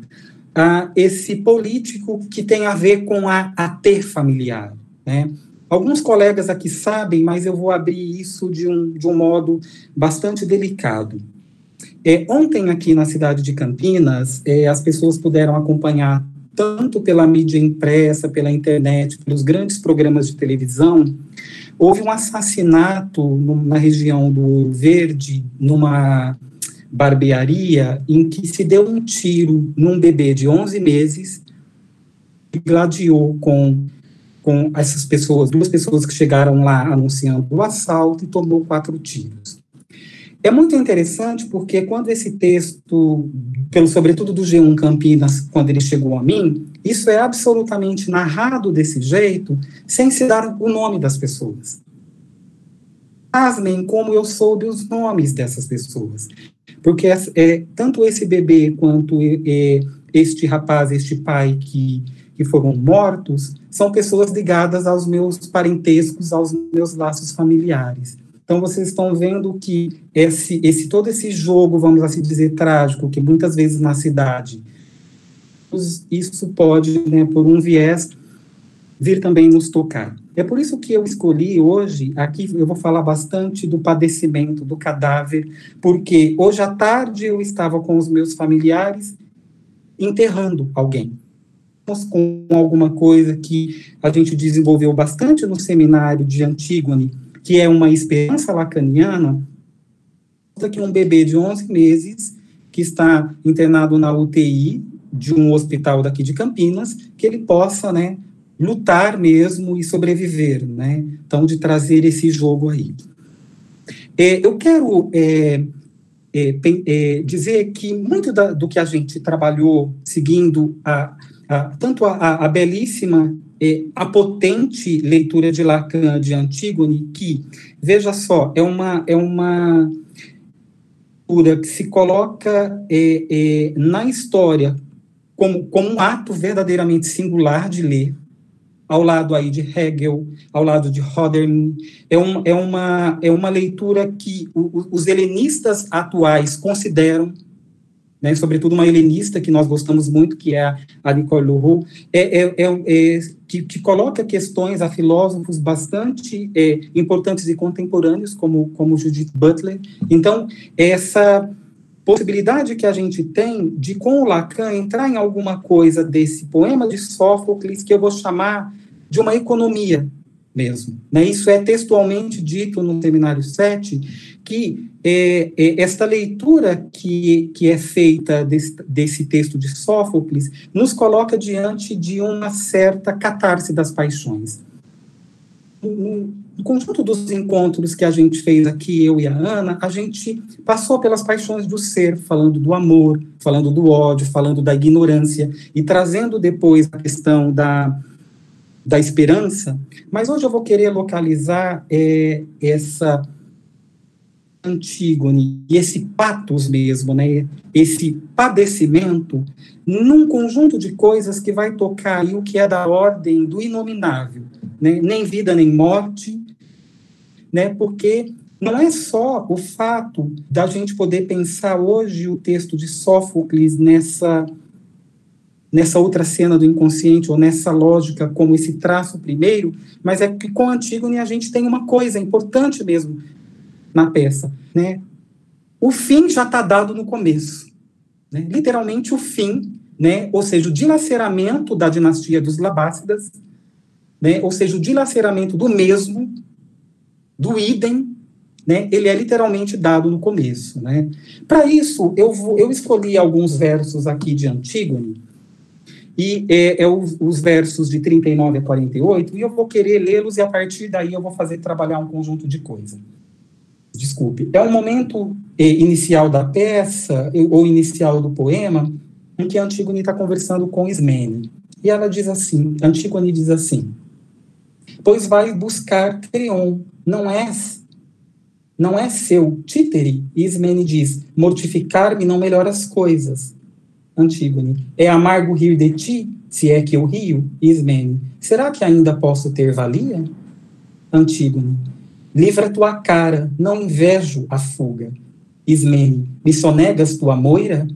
esse político que tem a ver com a AT familiar, né? Alguns colegas aqui sabem, mas eu vou abrir isso de um modo bastante delicado. Ontem, aqui na cidade de Campinas, as pessoas puderam acompanhar, tanto pela mídia impressa, pela internet, pelos grandes programas de televisão. Houve um assassinato na região do Ouro Verde, numa barbearia, em que se deu um tiro num bebê de 11 meses, e gladiou com essas pessoas, 2 pessoas que chegaram lá anunciando o assalto, e tomou 4 tiros. É muito interessante porque quando esse texto, sobretudo do G1 Campinas, quando ele chegou a mim, isso é absolutamente narrado desse jeito, sem se dar o nome das pessoas. Pasmem como eu soube os nomes dessas pessoas. Porque tanto esse bebê quanto este rapaz, este pai que foram mortos, são pessoas ligadas aos meus parentescos, aos meus laços familiares. Então, vocês estão vendo que todo esse jogo, vamos assim dizer, trágico, que muitas vezes na cidade, isso pode, né, por um viés, vir também nos tocar. É por isso que eu escolhi hoje, aqui eu vou falar bastante do padecimento, do cadáver, porque hoje à tarde eu estava com os meus familiares enterrando alguém. Com alguma coisa que a gente desenvolveu bastante no seminário de Antígone, que é uma esperança lacaniana, que um bebê de 11 meses, que está internado na UTI de um hospital daqui de Campinas, que ele possa, né, lutar mesmo e sobreviver, né? Então, de trazer esse jogo aí. Eu quero dizer que muito do que a gente trabalhou seguindo tanto a belíssima, a potente leitura de Lacan de Antígone, que, veja só, é uma leitura que se coloca na história como um ato verdadeiramente singular de ler, ao lado aí de Hegel, ao lado de Hölderlin. É uma leitura que os helenistas atuais consideram, né, sobretudo uma helenista que nós gostamos muito, que é a Nicole Leroux, que coloca questões a filósofos bastante importantes e contemporâneos, como Judith Butler. Então, essa possibilidade que a gente tem de, com o Lacan, entrar em alguma coisa desse poema de Sófocles, que eu vou chamar de uma economia mesmo, né? Isso é textualmente dito no Seminário 7, que esta leitura que é feita desse texto de Sófocles nos coloca diante de uma certa catarse das paixões. No conjunto dos encontros que a gente fez aqui, eu e a Ana, a gente passou pelas paixões do ser, falando do amor, falando do ódio, falando da ignorância, e trazendo depois a questão da esperança. Mas hoje eu vou querer localizar essa Antígone e esse patos mesmo, né, esse padecimento, num conjunto de coisas que vai tocar aí o que é da ordem do inominável, né, nem vida nem morte, né, porque não é só o fato da gente poder pensar hoje o texto de Sófocles nessa outra cena do inconsciente, ou nessa lógica como esse traço primeiro, mas é que com Antígone a gente tem uma coisa importante mesmo na peça, né? O fim já está dado no começo, né? Literalmente o fim, né? Ou seja, o dilaceramento da dinastia dos Labácidas, né? Ou seja, o dilaceramento do mesmo, do idem, né? Ele é literalmente dado no começo, né? Para isso, eu escolhi alguns versos aqui de Antígone, e os versos de 39 a 48, e eu vou querer lê-los, e a partir daí eu vou trabalhar um conjunto de coisas. Desculpe. É um momento inicial da peça, ou inicial do poema, em que Antígone está conversando com Ismene. E ela diz assim, Antígone diz assim: pois vai buscar Creon, não é seu títere. E Ismene diz: mortificar-me não melhora as coisas. Antígone: é amargo rir de ti, se é que eu rio? Ismene: será que ainda posso ter valia? Antígone: livra tua cara, não invejo a fuga. Ismene: me sonegas tua moira?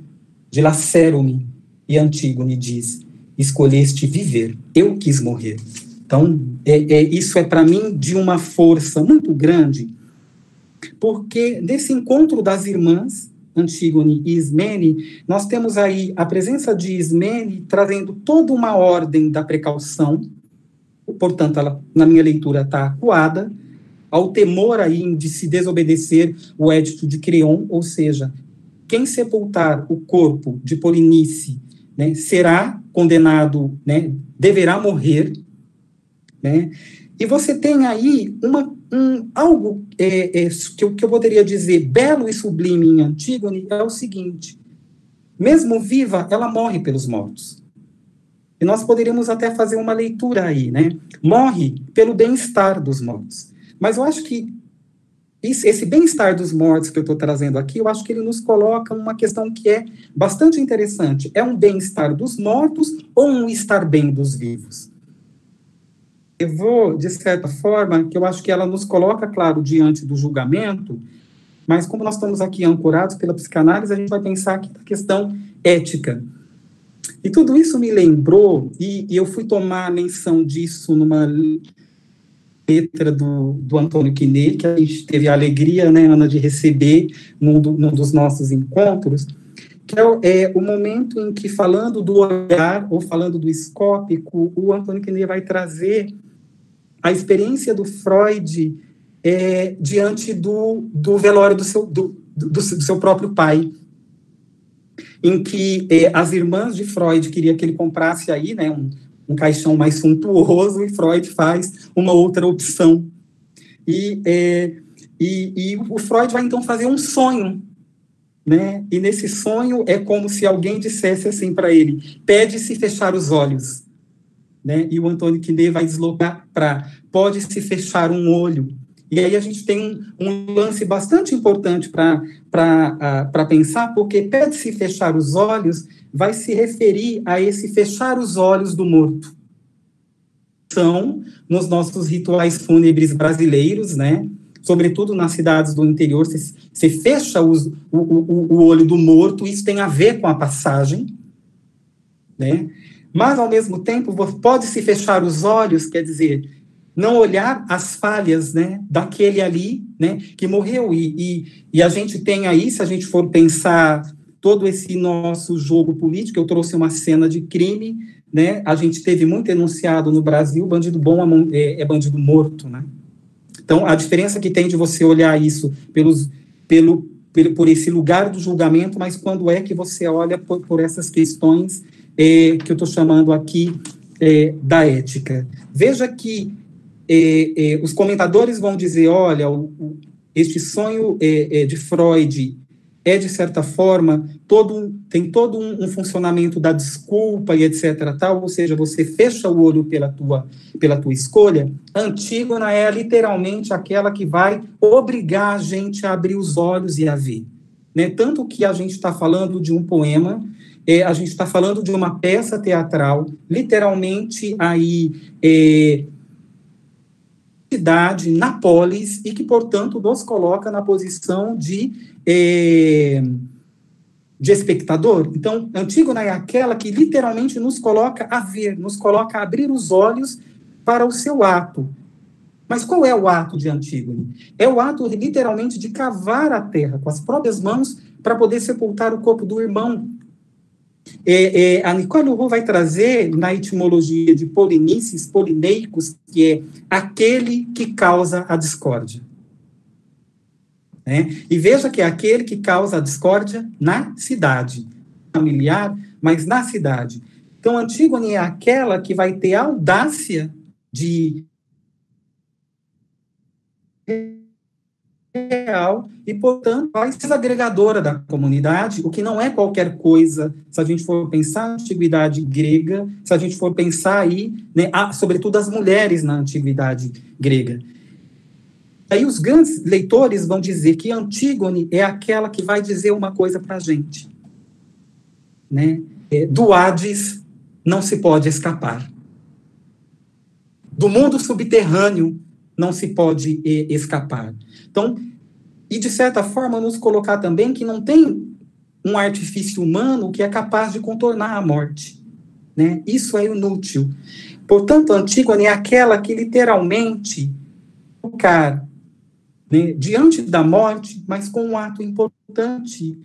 Dilacero-me. E Antígone diz: escolheste viver, eu quis morrer. Então, isso é para mim de uma força muito grande, porque nesse encontro das irmãs, Antígone e Ismene, nós temos aí a presença de Ismene trazendo toda uma ordem da precaução, portanto, ela, na minha leitura, está acuada, ao temor aí de se desobedecer o édito de Creon, ou seja, quem sepultar o corpo de Polinice, né, será condenado, né, deverá morrer, né? E você tem aí algo que eu poderia dizer belo e sublime em Antígone, é o seguinte: mesmo viva, ela morre pelos mortos. E nós poderíamos até fazer uma leitura aí, né? Morre pelo bem-estar dos mortos. Mas eu acho que esse bem-estar dos mortos que eu estou trazendo aqui, eu acho que ele nos coloca uma questão que é bastante interessante. É um bem-estar dos mortos ou um estar bem dos vivos? Eu vou, de certa forma, que eu acho que ela nos coloca, claro, diante do julgamento, mas como nós estamos aqui ancorados pela psicanálise, a gente vai pensar aqui na questão ética. E tudo isso me lembrou, e eu fui tomar menção disso numa letra do Antônio Quinet, que a gente teve a alegria, né, Ana, de receber num dos nossos encontros, que é o momento em que, falando do olhar, ou falando do escópico, o Antônio Quinet vai trazer a experiência do Freud diante do velório do seu próprio pai, em que as irmãs de Freud queriam que ele comprasse aí, né, um caixão mais suntuoso, e Freud faz uma outra opção. E o Freud vai, então, fazer um sonho, né? E nesse sonho é como se alguém dissesse assim para ele: pede-se fechar os olhos. Né? E o Antônio Quinet vai deslocar para pode-se fechar um olho. E aí a gente tem um lance bastante importante para pensar, porque pede-se fechar os olhos vai se referir a esse fechar os olhos do morto. São, nos nossos rituais fúnebres brasileiros, né? Sobretudo nas cidades do interior, você fecha o olho do morto, isso tem a ver com a passagem, né? Mas, ao mesmo tempo, pode-se fechar os olhos, quer dizer, não olhar as falhas, né, daquele ali, né, que morreu. E a gente tem aí, se a gente for pensar todo esse nosso jogo político, eu trouxe uma cena de crime, né, a gente teve muito enunciado no Brasil: bandido bom é bandido morto, né? Então, a diferença que tem de você olhar isso por esse lugar do julgamento, mas quando é que você olha por essas questões que eu estou chamando aqui da ética. Veja que os comentadores vão dizer: olha, este sonho de Freud de certa forma, tem todo um funcionamento da desculpa e etc. Tal, ou seja, você fecha o olho pela tua escolha. Antígona é literalmente aquela que vai obrigar a gente a abrir os olhos e a ver. Né? Tanto que a gente está falando de um poema, a gente está falando de uma peça teatral, literalmente aí cidade, na polis, e que, portanto, nos coloca na posição de espectador. Então, Antígona é aquela que literalmente nos coloca a ver, nos coloca a abrir os olhos para o seu ato. Mas qual é o ato de Antígona? É o ato, literalmente, de cavar a terra com as próprias mãos para poder sepultar o corpo do irmão. A Nicole Roux vai trazer, na etimologia de polinices, polineicos, que é aquele que causa a discórdia. E veja que é aquele que causa a discórdia na cidade, familiar, mas na cidade. Então, Antígona é aquela que vai ter a audácia de real e, portanto, vai ser agregadora da comunidade, o que não é qualquer coisa, se a gente for pensar na antiguidade grega, se a gente for pensar aí, né, sobretudo as mulheres na antiguidade grega. Aí os grandes leitores vão dizer que Antígone é aquela que vai dizer uma coisa para a gente, né? Do Hades não se pode escapar. Do mundo subterrâneo não se pode escapar. Então, e de certa forma nos colocar também que não tem um artifício humano que é capaz de contornar a morte, né? Isso é inútil. Portanto, Antígone é aquela que literalmente tocar, né, diante da morte, mas com um ato importante,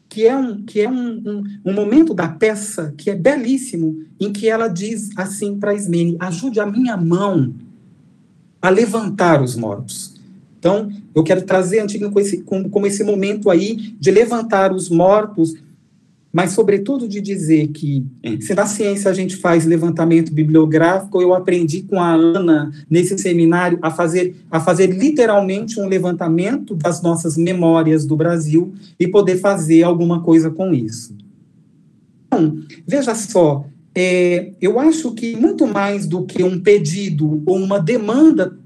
que é um momento da peça que é belíssimo, em que ela diz assim para Ismene: ajude a minha mão a levantar os mortos. Então, eu quero trazer Antígona como esse momento aí de levantar os mortos, mas, sobretudo, de dizer que, se na ciência a gente faz levantamento bibliográfico, eu aprendi com a Ana, nesse seminário, a fazer literalmente um levantamento das nossas memórias do Brasil e poder fazer alguma coisa com isso. Então, veja só, eu acho que muito mais do que um pedido ou uma demanda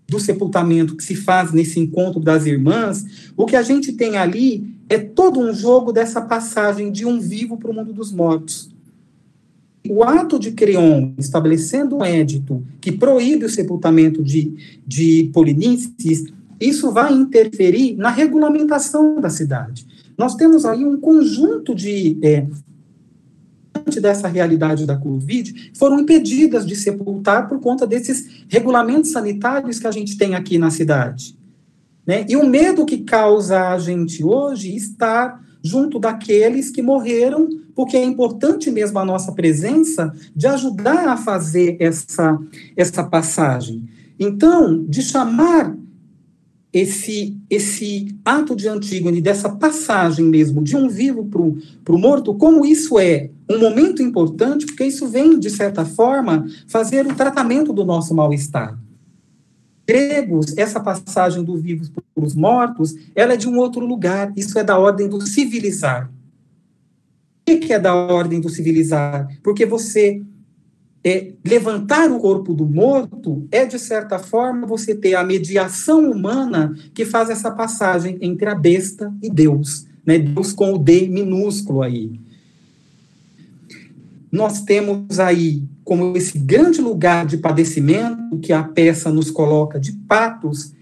do sepultamento que se faz nesse encontro das irmãs, o que a gente tem ali é todo um jogo dessa passagem de um vivo para o mundo dos mortos. O ato de Creon, estabelecendo um édito que proíbe o sepultamento de Polinices, isso vai interferir na regulamentação da cidade. Nós temos aí um conjunto dessa realidade da Covid, foram impedidas de sepultar por conta desses regulamentos sanitários que a gente tem aqui na cidade, né? E o medo que causa a gente hoje estar junto daqueles que morreram, porque é importante mesmo a nossa presença de ajudar a fazer essa passagem. Então, de chamar esse ato de Antígone, dessa passagem mesmo, de um vivo para o morto, como isso é um momento importante, porque isso vem, de certa forma, fazer o tratamento do nosso mal-estar. Gregos, essa passagem do vivo para os mortos, ela é de um outro lugar, isso é da ordem do civilizar. O que é da ordem do civilizar? Porque você levantar o corpo do morto é, de certa forma, você ter a mediação humana que faz essa passagem entre a besta e Deus, né? Deus com o D minúsculo aí. Nós temos aí, como esse grande lugar de padecimento que a peça nos coloca de patos,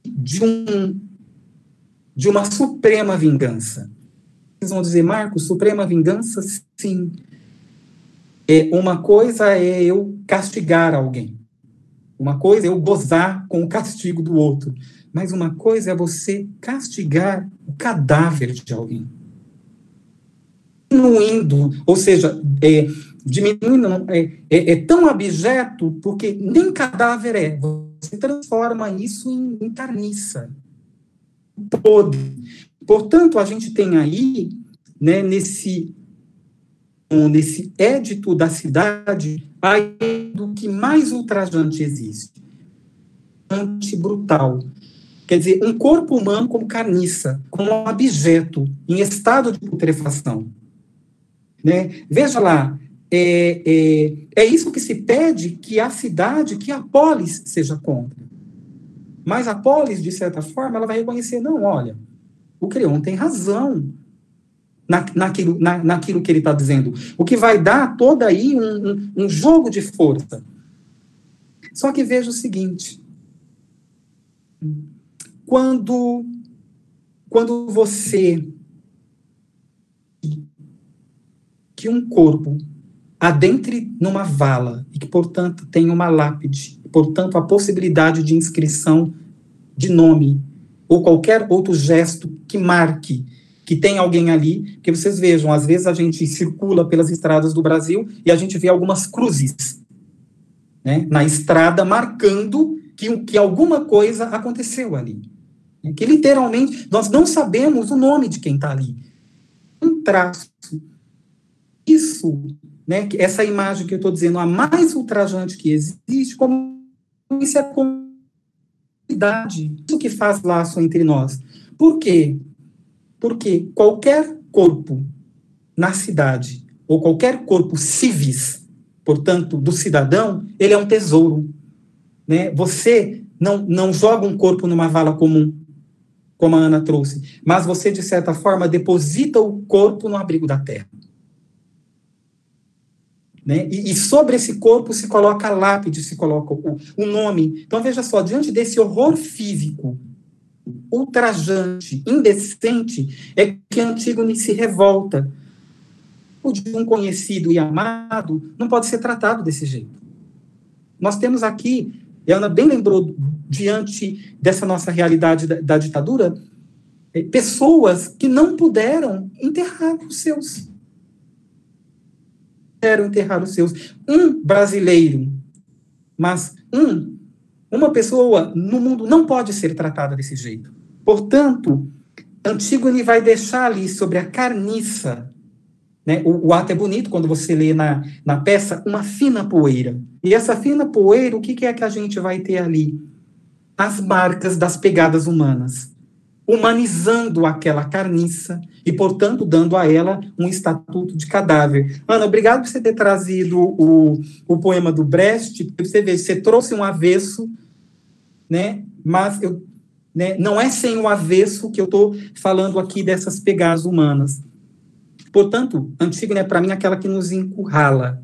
de uma suprema vingança. Vocês vão dizer, Marcos, suprema vingança? Sim. Uma coisa é eu castigar alguém. Uma coisa é eu gozar com o castigo do outro. Mas uma coisa é você castigar o cadáver de alguém. Diminuindo, ou seja, diminuindo, é tão abjeto, porque nem cadáver é. Você transforma isso em carniça. Podre. Portanto, a gente tem aí, né, nesse édito da cidade, aí do que mais ultrajante existe. Anti-brutal. Quer dizer, um corpo humano como carniça, como um abjeto, em estado de putrefação. Né? Veja lá, é isso que se pede que a cidade, que a polis seja contra. Mas a polis, de certa forma, ela vai reconhecer, não, olha, o Creon tem razão naquilo que ele está dizendo. O que vai dar todo aí um jogo de força. Só que veja o seguinte, quando você que um corpo adentre numa vala e que, portanto, tem uma lápide, portanto, a possibilidade de inscrição de nome ou qualquer outro gesto que marque que tem alguém ali, que vocês vejam, às vezes a gente circula pelas estradas do Brasil e a gente vê algumas cruzes, né, na estrada, marcando que alguma coisa aconteceu ali. Que, literalmente, nós não sabemos o nome de quem está ali. Um traço. Isso, né, essa imagem que eu estou dizendo, a mais ultrajante que existe, como isso é comunidade. Isso que faz laço entre nós. Por quê? Porque qualquer corpo na cidade, ou qualquer corpo civis, portanto, do cidadão, ele é um tesouro. Né? Você não joga um corpo numa vala comum, como a Ana trouxe, mas você, de certa forma, deposita o corpo no abrigo da terra. Né? E sobre esse corpo se coloca a lápide, se coloca o nome. Então, veja só, diante desse horror físico, ultrajante, indecente, é que Antígone se revolta. O de um conhecido e amado não pode ser tratado desse jeito. Nós temos aqui, e a Ana bem lembrou, diante dessa nossa realidade da ditadura, pessoas que não puderam enterrar os seus. Um brasileiro, mas uma pessoa no mundo não pode ser tratada desse jeito. Portanto, Antígone vai deixar ali sobre a carniça, né? O ato é bonito quando você lê na peça, uma fina poeira. E essa fina poeira, o que é que a gente vai ter ali? As marcas das pegadas humanas, humanizando aquela carniça e, portanto, dando a ela um estatuto de cadáver. Ana, obrigado por você ter trazido o poema do Brecht, porque você vê, você trouxe um avesso, né? Mas não é sem o avesso que eu estou falando aqui dessas pegadas humanas. Portanto, Antígone é, para mim, aquela que nos encurrala,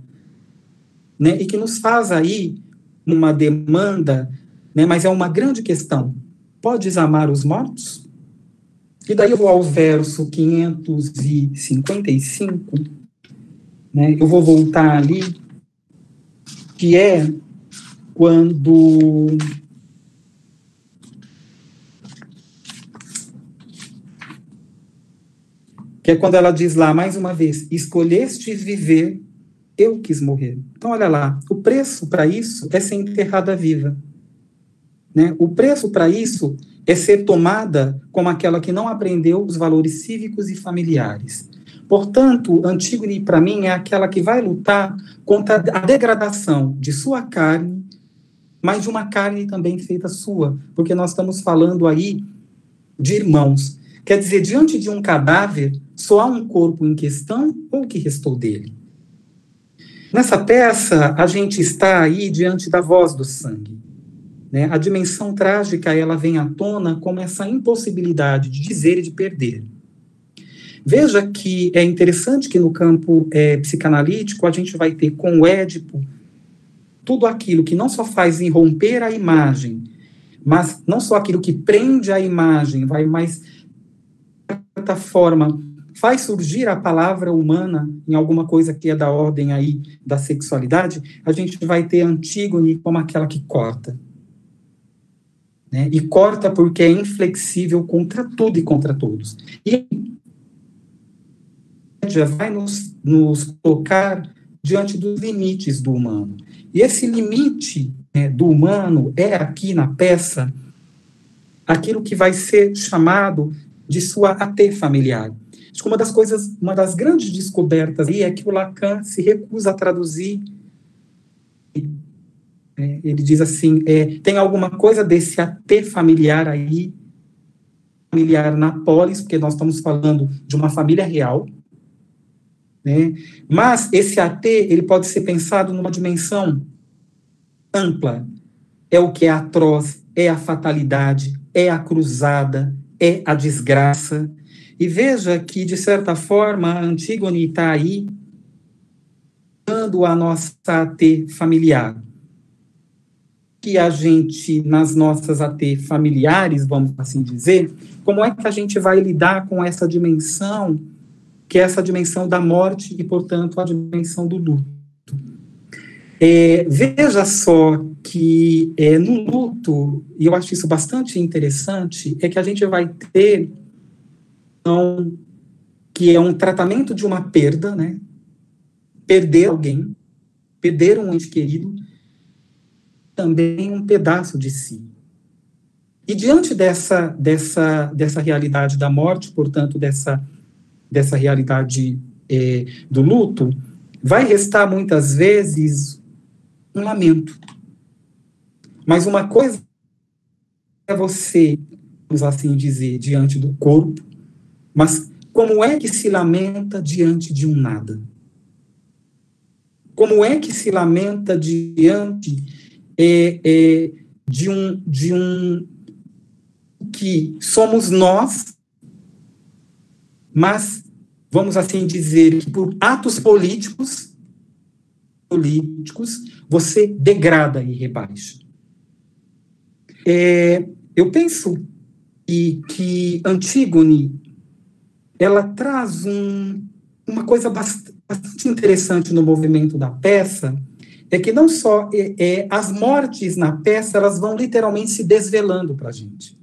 né? E que nos faz aí uma demanda, né? Mas é uma grande questão. Podes amar os mortos? E daí eu vou ao verso 555, né? Eu vou voltar ali, que é quando... que é quando ela diz lá, mais uma vez, escolheste viver, eu quis morrer. Então, olha lá, o preço para isso é ser enterrada viva. Né? O preço para isso é ser tomada como aquela que não aprendeu os valores cívicos e familiares. Portanto, Antígone, para mim, é aquela que vai lutar contra a degradação de sua carne, mas de uma carne também feita sua, porque nós estamos falando aí de irmãos. Quer dizer, diante de um cadáver, só há um corpo em questão ou o que restou dele? Nessa peça, a gente está aí diante da voz do sangue. Né? A dimensão trágica, ela vem à tona como essa impossibilidade de dizer e de perder. Veja que é interessante que no campo psicanalítico a gente vai ter com o Édipo tudo aquilo que não só faz irromper a imagem, mas não só aquilo que prende a imagem, vai mais, de certa forma, faz surgir a palavra humana em alguma coisa que é da ordem aí da sexualidade, a gente vai ter Antígone como aquela que corta. Né? E corta porque é inflexível contra tudo e contra todos. E já vai nos colocar diante dos limites do humano. E esse limite, né, do humano é aqui na peça aquilo que vai ser chamado de sua AT familiar. Acho que uma das grandes descobertas aí é que o Lacan se recusa a traduzir. Ele diz assim, tem alguma coisa desse AT familiar aí, familiar na polis, porque nós estamos falando de uma família real, né? Mas esse AT, ele pode ser pensado numa dimensão ampla. É o que é atroz, é a fatalidade, é a cruzada, é a desgraça. E veja que, de certa forma, a Antígone está aí dando a nossa AT familiar. que a gente, nas nossas AT familiares, vamos assim dizer, como é que a gente vai lidar com essa dimensão, que é essa dimensão da morte e, portanto, a dimensão do luto. Veja só que no luto, e eu acho isso bastante interessante, é que a gente vai ter que é um tratamento de uma perda, né? Perder alguém, perder um ente querido, também um pedaço de si. E diante dessa realidade da morte, portanto, dessa realidade do luto, vai restar muitas vezes um lamento. Mas uma coisa é você, vamos assim dizer, diante do corpo, mas como é que se lamenta diante de um nada? Como é que se lamenta diante de um que somos nós, mas, vamos assim dizer, que por atos políticos, você degrada e rebaixa. Eu penso que Antígone, ela traz uma coisa bastante interessante no movimento da peça, é que não só as mortes na peça, elas vão literalmente se desvelando para a gente.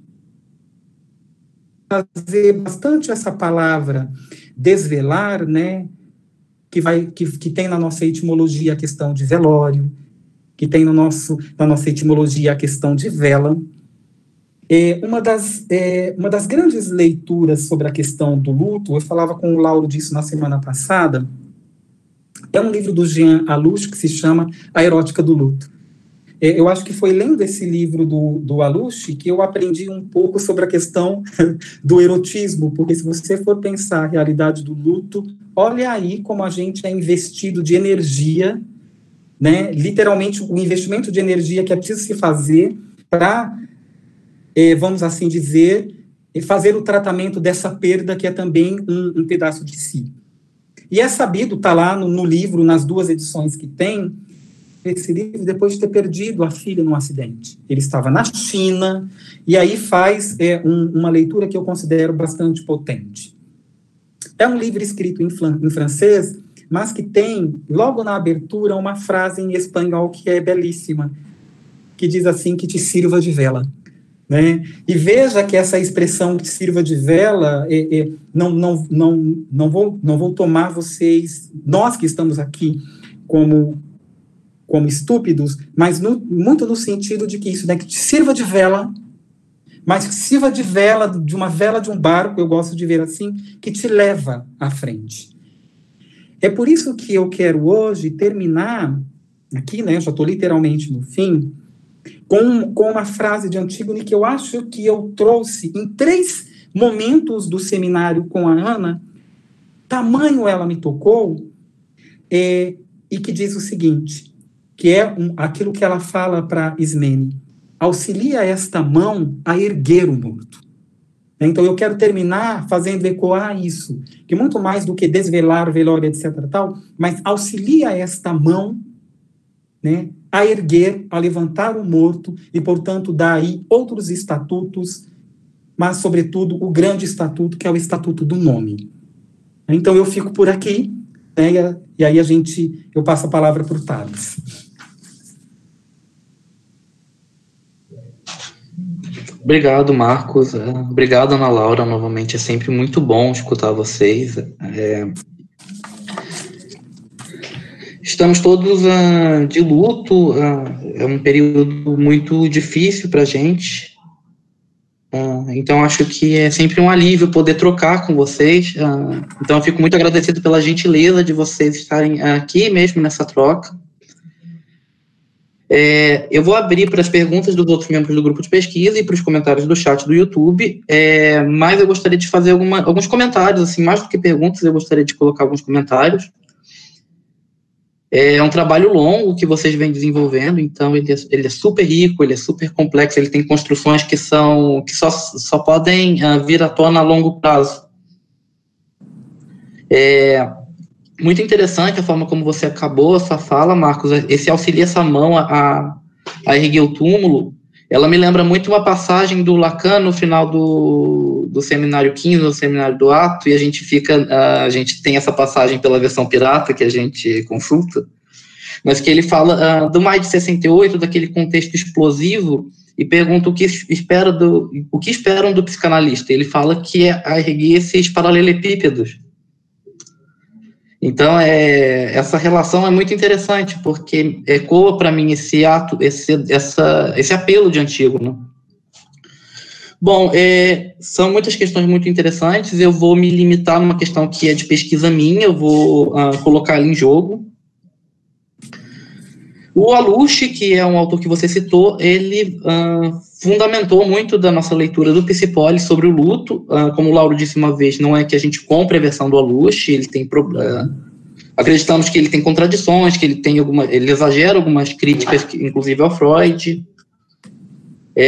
Trazer bastante essa palavra desvelar, né, que tem na nossa etimologia a questão de velório, que tem na nossa etimologia a questão de vela. Uma das grandes leituras sobre a questão do luto, eu falava com o Lauro disso na semana passada, é um livro do Jean Aluche que se chama A Erótica do Luto. Eu acho que foi lendo esse livro do Aluche que eu aprendi um pouco sobre a questão do erotismo, porque se você for pensar a realidade do luto, olha aí como a gente é investido de energia, né? Literalmente o investimento de energia que é preciso se fazer para, vamos assim dizer, fazer o tratamento dessa perda que é também um pedaço de si. E é sabido, está lá no livro, nas 2 edições que tem, esse livro, depois de ter perdido a filha num acidente. Ele estava na China, e aí faz uma leitura que eu considero bastante potente. É um livro escrito em francês, mas que tem, logo na abertura, uma frase em espanhol que é belíssima, que diz assim, que te sirva de vela. Né? E veja que essa expressão que sirva de vela, não vou tomar vocês, nós que estamos aqui, como estúpidos, mas muito no sentido de que isso, né, que te sirva de vela, mas que sirva de uma vela de um barco, eu gosto de ver assim, que te leva à frente. É por isso que eu quero hoje terminar, aqui, né, já estou literalmente no fim, com uma frase de Antígone que eu acho que eu trouxe em 3 momentos do seminário com a Ana, tamanho ela me tocou, e que diz o seguinte, que é aquilo que ela fala para Ismene: auxilia esta mão a erguer o morto. Então, eu quero terminar fazendo ecoar isso, que muito mais do que desvelar, velório, etc., tal, mas auxilia esta mão, né, a erguer, a levantar o morto, e, portanto, daí outros estatutos, mas, sobretudo, o grande estatuto, que é o estatuto do nome. Então, eu fico por aqui, né, e aí eu passo a palavra para o Thales. Obrigado, Marcos. Obrigado, Ana Laura, novamente. É sempre muito bom escutar vocês. Estamos todos de luto, é um período muito difícil para a gente. Então, acho que é sempre um alívio poder trocar com vocês. Então, eu fico muito agradecido pela gentileza de vocês estarem aqui mesmo nessa troca. Eu vou abrir para as perguntas dos outros membros do grupo de pesquisa e para os comentários do chat do YouTube, mas eu gostaria de fazer alguns comentários, assim, mais do que perguntas, eu gostaria de colocar alguns comentários. É um trabalho longo que vocês vêm desenvolvendo, então ele é super rico, ele é super complexo, ele tem construções que só podem vir à tona a longo prazo. Muito interessante a forma como você acabou a sua fala, Marcos. Esse auxilia essa mão a a erguer o túmulo, ela me lembra muito uma passagem do Lacan no final do Seminário 15, no Seminário do Ato, e a gente tem essa passagem pela versão pirata que a gente consulta, mas que ele fala do maio de 68, daquele contexto explosivo, e pergunta o que esperam do psicanalista. Ele fala que é erguer esses paralelepípedos. Então, essa relação é muito interessante, porque ecoa para mim esse ato, esse apelo de Antígona. Bom, são muitas questões muito interessantes, eu vou me limitar numa questão que é de pesquisa minha, eu vou colocar ali em jogo. O Aluche, que é um autor que você citou, ele fundamentou muito da nossa leitura do Psipolis sobre o luto. Como o Lauro disse uma vez, não é que a gente compre a versão do Aluche, ele tem acreditamos que ele tem contradições, que ele exagera algumas críticas, inclusive ao Freud.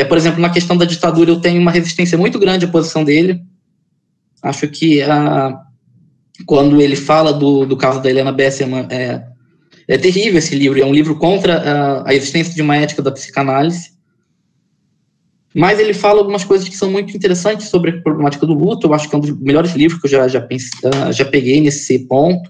Por exemplo, na questão da ditadura, eu tenho uma resistência muito grande à posição dele. Acho que quando ele fala do caso da Helena Besserman, é terrível esse livro, é um livro contra a existência de uma ética da psicanálise. Mas ele fala algumas coisas que são muito interessantes sobre a problemática do luto. Eu acho que é um dos melhores livros que eu já peguei nesse ponto.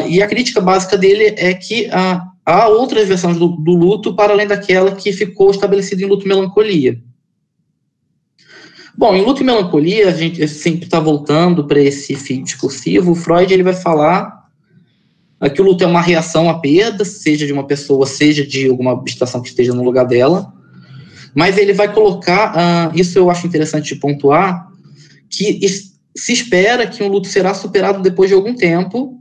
E a crítica básica dele é que há outras versões do luto para além daquela que ficou estabelecida em Luto e Melancolia. Bom, em Luto e Melancolia, a gente sempre está voltando para esse fio discursivo. O Freud ele vai falar que o luto é uma reação à perda, seja de uma pessoa, seja de alguma abstração que esteja no lugar dela. Mas ele vai colocar, isso eu acho interessante de pontuar, que se espera que um luto será superado depois de algum tempo,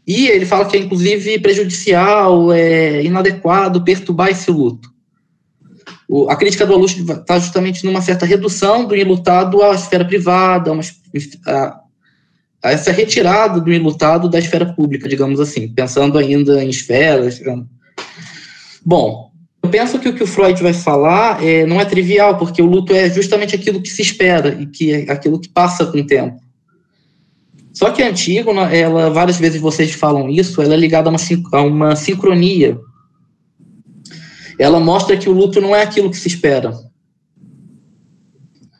e ele fala que é, inclusive, prejudicial, inadequado perturbar esse luto. A crítica do Aluche está justamente numa certa redução do enlutado à esfera privada, a essa retirada do enlutado da esfera pública, digamos assim, pensando ainda em esferas. Bom, eu penso que o que o Freud vai falar não é trivial, porque o luto é justamente aquilo que se espera e que é aquilo que passa com o tempo. Só que a Antígona, várias vezes vocês falam isso, ela é ligada a uma sincronia. Ela mostra que o luto não é aquilo que se espera.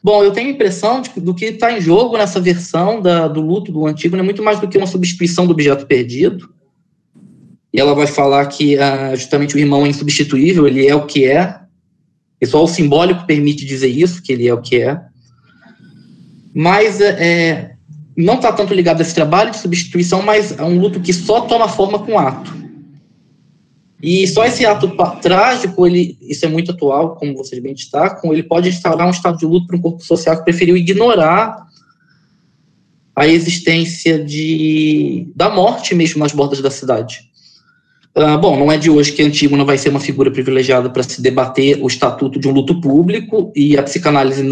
Bom, eu tenho a impressão do que está em jogo nessa versão do luto do Antígona é muito mais do que uma substituição do objeto perdido. E ela vai falar que justamente o irmão é insubstituível, ele é o que é. E só o simbólico permite dizer isso, que ele é o que é. Mas não está tanto ligado a esse trabalho de substituição, mas a um luto que só toma forma com ato. E só esse ato trágico, isso é muito atual, como vocês bem destacam, ele pode instaurar um estado de luto para um corpo social que preferiu ignorar a existência da morte mesmo nas bordas da cidade. Bom, não é de hoje que Antígona vai ser uma figura privilegiada para se debater o estatuto de um luto público, e a psicanálise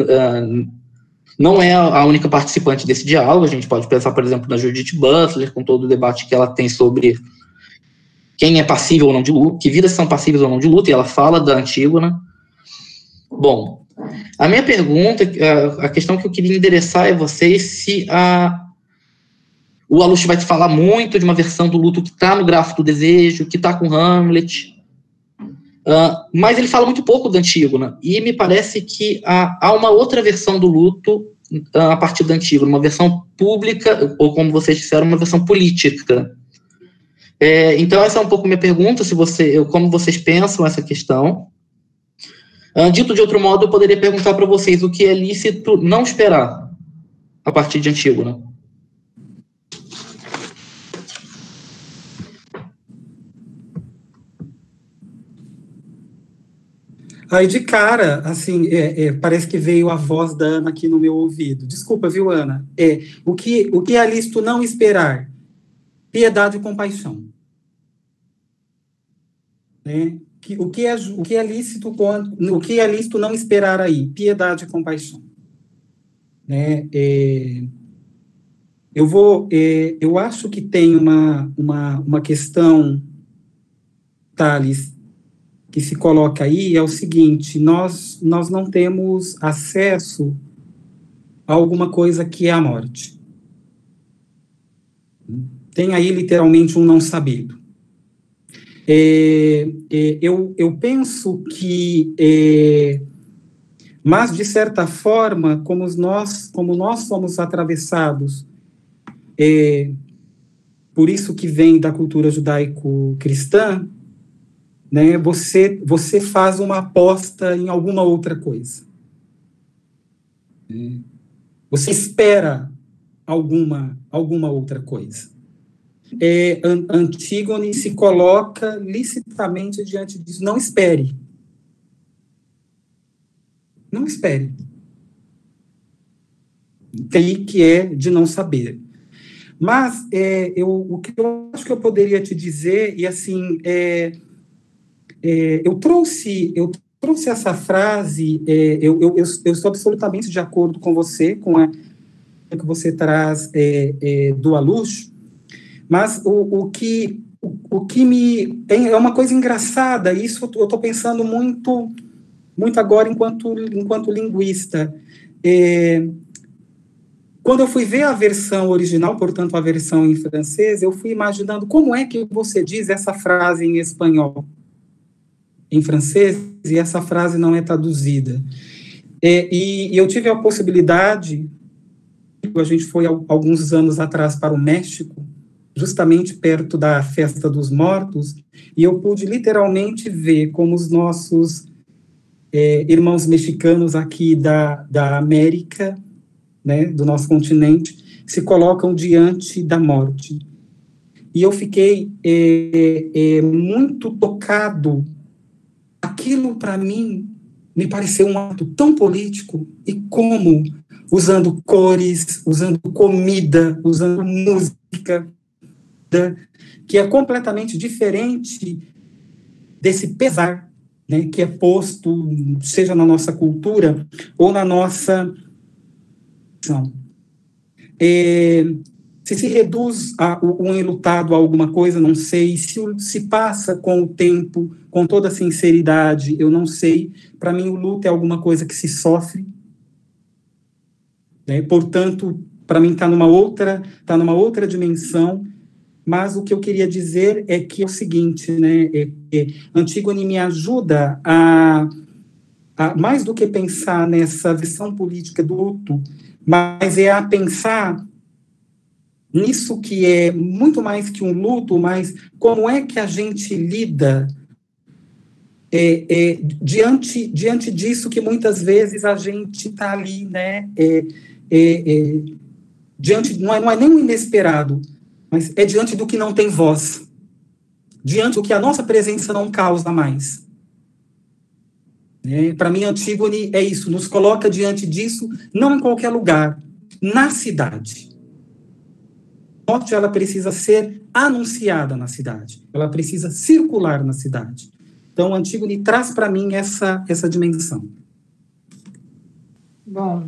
não é a única participante desse diálogo. A gente pode pensar, por exemplo, na Judith Butler, com todo o debate que ela tem sobre quem é passível ou não de luto, que vidas são passíveis ou não de luto, e ela fala da Antígona. Bom, a minha pergunta, a questão que eu queria endereçar é vocês se o Aluche vai falar muito de uma versão do luto que está no Grafo do Desejo, que está com Hamlet, mas ele fala muito pouco da Antígona, e me parece que há uma outra versão do luto a partir da Antígona, uma versão pública, ou como vocês disseram, uma versão política. Então essa é um pouco minha pergunta, como vocês pensam essa questão. Dito de outro modo, eu poderia perguntar para vocês o que é lícito não esperar a partir de Antígona. Aí de cara, assim, parece que veio a voz da Ana aqui no meu ouvido. Desculpa, viu, Ana? O que é lícito não esperar? Piedade e compaixão. O que é lícito não esperar aí? Piedade e compaixão. Eu acho que tem uma questão, Thales, que se coloca aí, é o seguinte: nós não temos acesso a alguma coisa que é a morte. Tem aí literalmente um não sabido. Eu penso que, mas de certa forma, como nós somos atravessados, por isso que vem da cultura judaico-cristã, né, você faz uma aposta em alguma outra coisa. Você espera alguma outra coisa. Antígone se coloca licitamente diante disso. Não espere. Não espere. Tem que é de não saber. Mas o que eu acho que eu poderia te dizer, e assim, eu trouxe essa frase, eu estou absolutamente de acordo com você, com a que você traz do Alush, mas o que me... É uma coisa engraçada, isso eu estou pensando muito agora enquanto linguista. Quando eu fui ver a versão original, portanto, a versão em francês, eu fui imaginando como é que você diz essa frase em espanhol, em francês, e essa frase não é traduzida. E eu tive a possibilidade, a gente foi alguns anos atrás para o México, justamente perto da Festa dos Mortos, e eu pude literalmente ver como os nossos irmãos mexicanos aqui da América, né, do nosso continente, se colocam diante da morte. E eu fiquei muito tocado. Aquilo, para mim, me pareceu um ato tão político, e como, usando cores, usando comida, usando música, que é completamente diferente desse pesar, né, que é posto, seja na nossa cultura ou na nossa... se reduz um enlutado a alguma coisa, não sei. Se passa com o tempo, com toda sinceridade, eu não sei. Para mim, o luto é alguma coisa que se sofre, né? Portanto, para mim está numa outra dimensão. Mas o que eu queria dizer é que é o seguinte, né? Antígone me ajuda a mais do que pensar nessa visão política do luto, mas a pensar nisso que é muito mais que um luto, mas como é que a gente lida diante disso que muitas vezes a gente está ali, né? Diante, não é nem o inesperado, mas é diante do que não tem voz, diante do que a nossa presença não causa mais. Para mim, Antígone é isso, nos coloca diante disso, não em qualquer lugar, na cidade. A morte, ela precisa ser anunciada na cidade, ela precisa circular na cidade. Então, Antígone traz para mim essa dimensão. Bom,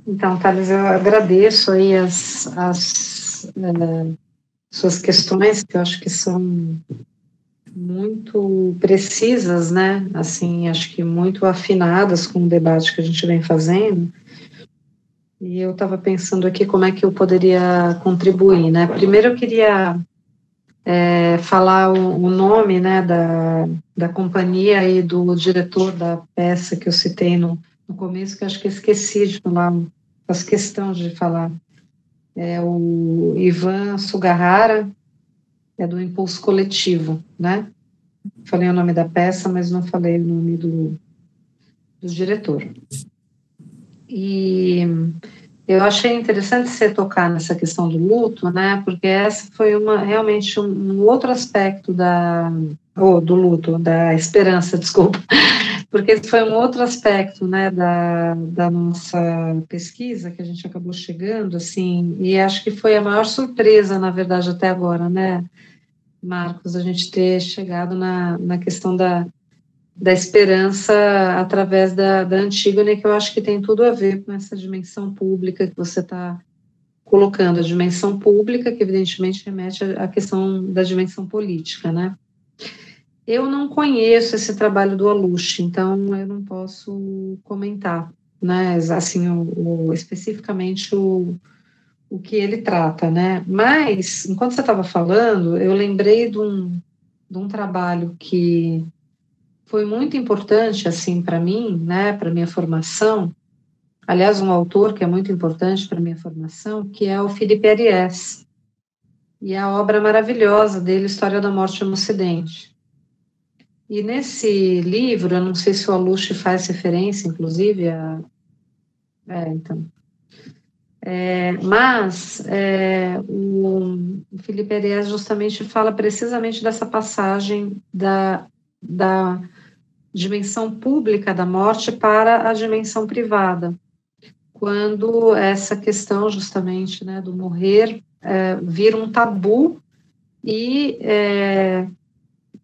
então, Thales, eu agradeço aí as suas questões, que eu acho que são muito precisas, né? Assim, acho que muito afinadas com o debate que a gente vem fazendo. E eu estava pensando aqui como é que eu poderia contribuir, né? Primeiro eu queria falar o nome, né, da companhia e do diretor da peça que eu citei no começo, que acho que eu esqueci de falar, faço questão de falar. É o Ivan Sugahara, do Impulso Coletivo, né? Falei o nome da peça, mas não falei o nome do diretor. E eu achei interessante você tocar nessa questão do luto, né? Porque essa foi realmente um outro aspecto do luto, da esperança, desculpa. Porque esse foi um outro aspecto, né, da nossa pesquisa que a gente acabou chegando, assim, e acho que foi a maior surpresa, na verdade, até agora, né, Marcos, a gente ter chegado na questão da esperança através da Antígone, que eu acho que tem tudo a ver com essa dimensão pública que você está colocando, a dimensão pública, que evidentemente remete à questão da dimensão política, né. Eu não conheço esse trabalho do Alush, então eu não posso comentar, né, assim, especificamente o o que ele trata, né? Mas, enquanto você estava falando, eu lembrei de um trabalho que foi muito importante, assim, para mim, né, para minha formação. Aliás, um autor que é muito importante para minha formação, que é o Philippe Ariès, e a obra maravilhosa dele, História da Morte no Ocidente. E nesse livro, eu não sei se o Aluche faz referência, inclusive, mas o Philippe Ariès justamente fala precisamente dessa passagem da dimensão pública da morte para a dimensão privada, quando essa questão justamente, né, do morrer vira um tabu e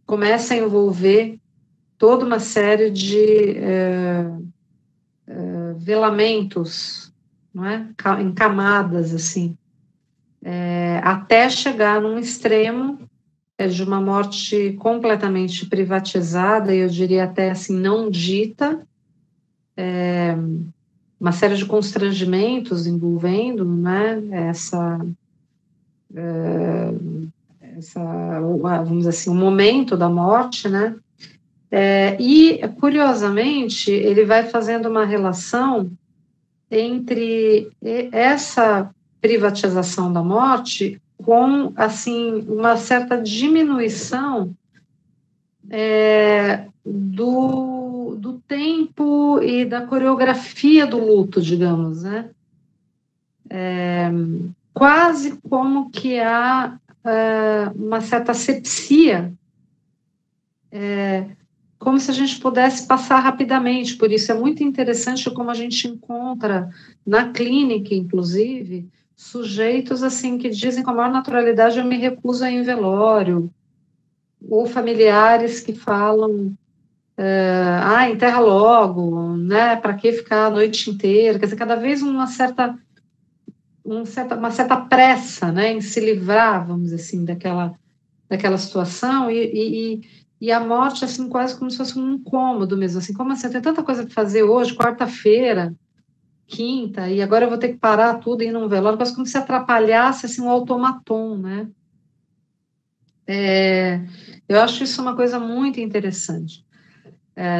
começa a envolver toda uma série de velamentos, não é? Em camadas, assim, até chegar num extremo de uma morte completamente privatizada, e eu diria até assim, não dita, uma série de constrangimentos envolvendo, né, vamos dizer assim, o momento da morte, né, e, curiosamente, ele vai fazendo uma relação entre essa privatização da morte com, assim, uma certa diminuição do tempo e da coreografia do luto, digamos, né? Quase como que há uma certa asepsia, como se a gente pudesse passar rapidamente. Por isso é muito interessante como a gente encontra na clínica, inclusive, sujeitos assim que dizem com a maior naturalidade: eu me recuso a ir em velório, ou familiares que falam enterra logo, né, para que ficar a noite inteira. Quer dizer, cada vez uma certa pressa, né, em se livrar, vamos dizer assim, daquela situação, e a morte, assim, quase como se fosse um incômodo mesmo, assim, como assim, eu tenho tanta coisa para fazer hoje, quarta-feira, quinta, e agora eu vou ter que parar tudo e ir num velório, quase como se atrapalhasse, assim, um automaton, né? Eu acho isso uma coisa muito interessante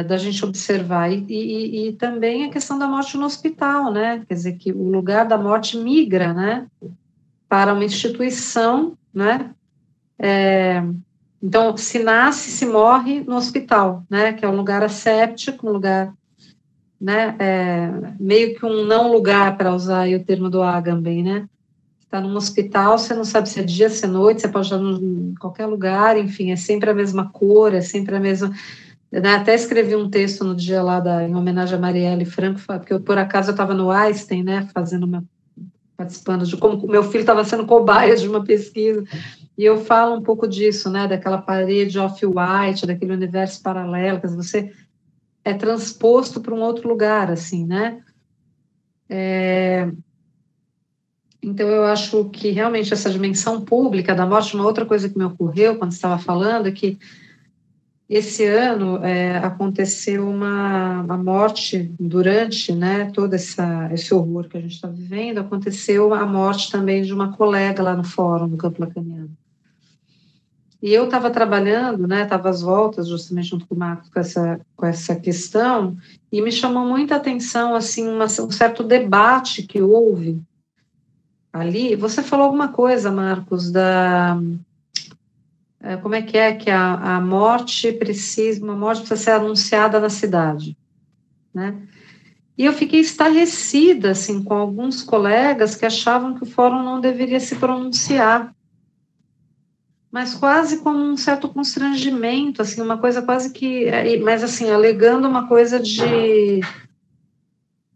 da gente observar, e também a questão da morte no hospital, né? Quer dizer, que o lugar da morte migra, né, para uma instituição, né? Então, se nasce, se morre no hospital, né, que é um lugar asséptico, um lugar, né, meio que um não lugar, para usar aí o termo do Agamben, né? Está num hospital, você não sabe se é dia, se é noite, você pode estar em qualquer lugar, enfim, é sempre a mesma cor, é sempre a mesma... Né, até escrevi um texto no dia lá em homenagem a Marielle Franco, porque por acaso eu estava no Einstein, né, participando de como meu filho estava sendo cobaia de uma pesquisa, e eu falo um pouco disso, né, daquela parede off-white, daquele universo paralelo, que você é transposto para um outro lugar, assim, né? Então, eu acho que realmente essa dimensão pública da morte, uma outra coisa que me ocorreu quando estava falando, é que esse ano aconteceu uma morte durante, né, todo esse horror que a gente está vivendo. Aconteceu a morte também de uma colega lá no fórum do Campo Lacaniano. E eu estava trabalhando, né, estava às voltas justamente junto com o Marcos com essa questão, e me chamou muita atenção assim, um certo debate que houve ali. Você falou alguma coisa, Marcos, como é que a morte precisa ser anunciada na cidade, né? E eu fiquei estarrecida, assim, com alguns colegas que achavam que o fórum não deveria se pronunciar, mas quase como um certo constrangimento, assim, uma coisa quase que, mas assim, alegando uma coisa de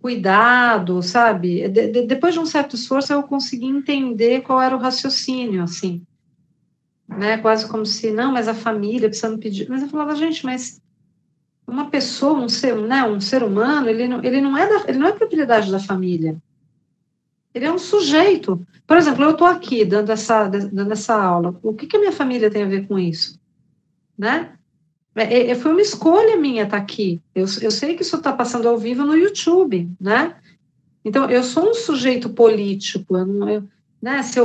cuidado, sabe? Depois de um certo esforço, eu consegui entender qual era o raciocínio, assim, né, quase como se, não, mas a família precisa me pedir, mas eu falava, gente, mas uma pessoa, um ser humano, ele não é propriedade da família, ele é um sujeito. Por exemplo, eu estou aqui dando essa aula, o que a minha família tem a ver com isso, né? Foi uma escolha minha estar aqui, eu sei que isso está passando ao vivo no YouTube, né? Então, eu sou um sujeito político, né, se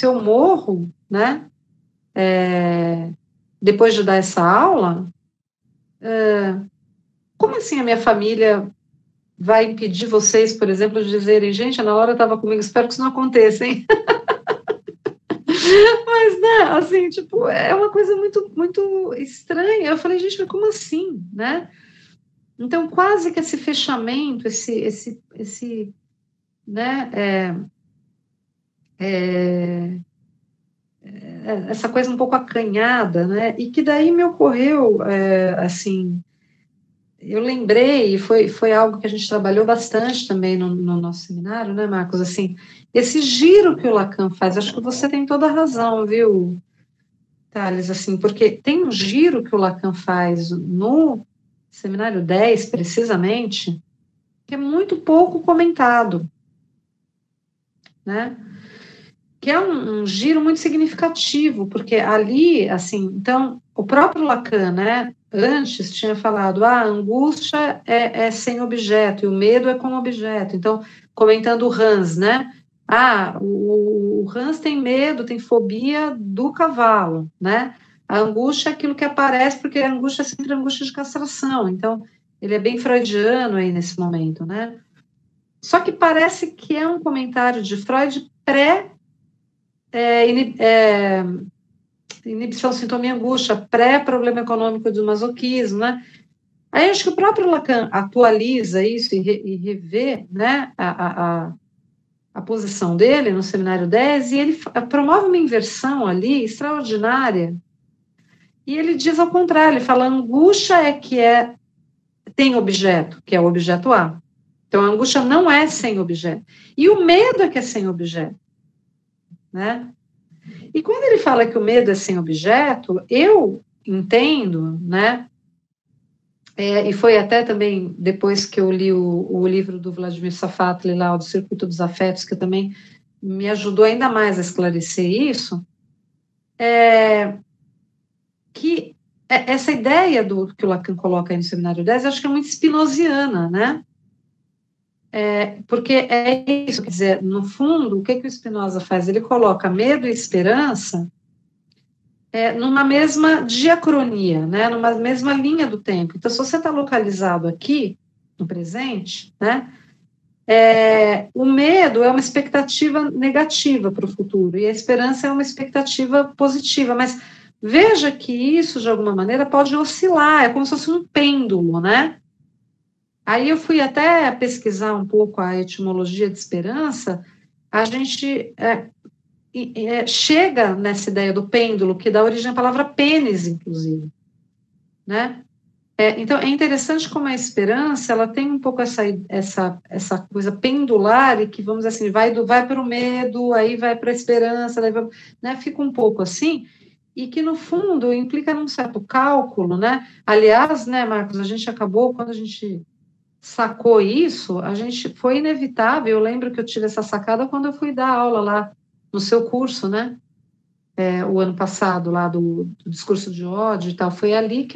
eu morro, né, depois de dar essa aula, como assim a minha família vai impedir vocês, por exemplo, de dizerem, gente, a Ana Laura estava comigo, espero que isso não aconteça, hein? Mas, né, assim, tipo, é uma coisa muito, muito estranha. Eu falei, gente, mas como assim, né? Então, quase que esse fechamento, né, essa coisa um pouco acanhada, né? E que daí me ocorreu, assim, eu lembrei, e foi algo que a gente trabalhou bastante também no nosso seminário, né, Marcos? Assim, esse giro que o Lacan faz, acho que você tem toda a razão, viu, Thales? Assim, porque tem um giro que o Lacan faz no seminário 10, precisamente, que é muito pouco comentado, né? Que é um giro muito significativo, porque ali, assim, então, o próprio Lacan, né, antes tinha falado, a angústia é sem objeto, e o medo é com objeto. Então, comentando o Hans, né, o Hans tem medo, tem fobia do cavalo, né, a angústia é aquilo que aparece, porque a angústia é sempre angústia de castração, então, ele é bem freudiano aí nesse momento, né. Só que parece que é um comentário de Freud inibição, sintoma e angústia, pré-problema econômico do masoquismo, né? Aí acho que o próprio Lacan atualiza isso e revê, né, a posição dele no seminário 10, e ele promove uma inversão ali extraordinária, e ele diz ao contrário, ele fala, a angústia tem objeto, que é o objeto A. Então, a angústia não é sem objeto. E o medo é que é sem objeto, né? E quando ele fala que o medo é sem objeto, eu entendo, né? E foi até também depois que eu li o livro do Vladimir Safatli, lá, do Circuito dos Afetos, que também me ajudou ainda mais a esclarecer isso, que essa ideia que o Lacan coloca aí no Seminário 10, eu acho que é muito spinoziana, né? Porque é isso, quer dizer, no fundo, o que o Spinoza faz? Ele coloca medo e esperança numa mesma diacronia, né, numa mesma linha do tempo. Então, se você está localizado aqui, no presente, né, o medo é uma expectativa negativa para o futuro, e a esperança é uma expectativa positiva, mas veja que isso, de alguma maneira, pode oscilar, é como se fosse um pêndulo, né? Aí eu fui até pesquisar um pouco a etimologia de esperança, a gente chega nessa ideia do pêndulo, que dá origem à palavra pênis, inclusive, né? Então, é interessante como a esperança, ela tem um pouco essa coisa pendular, e que, vamos dizer assim, vai para o medo, aí vai para a esperança, né? Fica um pouco assim, e que, no fundo, implica num certo cálculo, né? Aliás, né, Marcos, a gente acabou, quando a gente sacou isso, foi inevitável. Eu lembro que eu tive essa sacada quando eu fui dar aula lá no seu curso, né, o ano passado, lá do discurso de ódio e tal, foi ali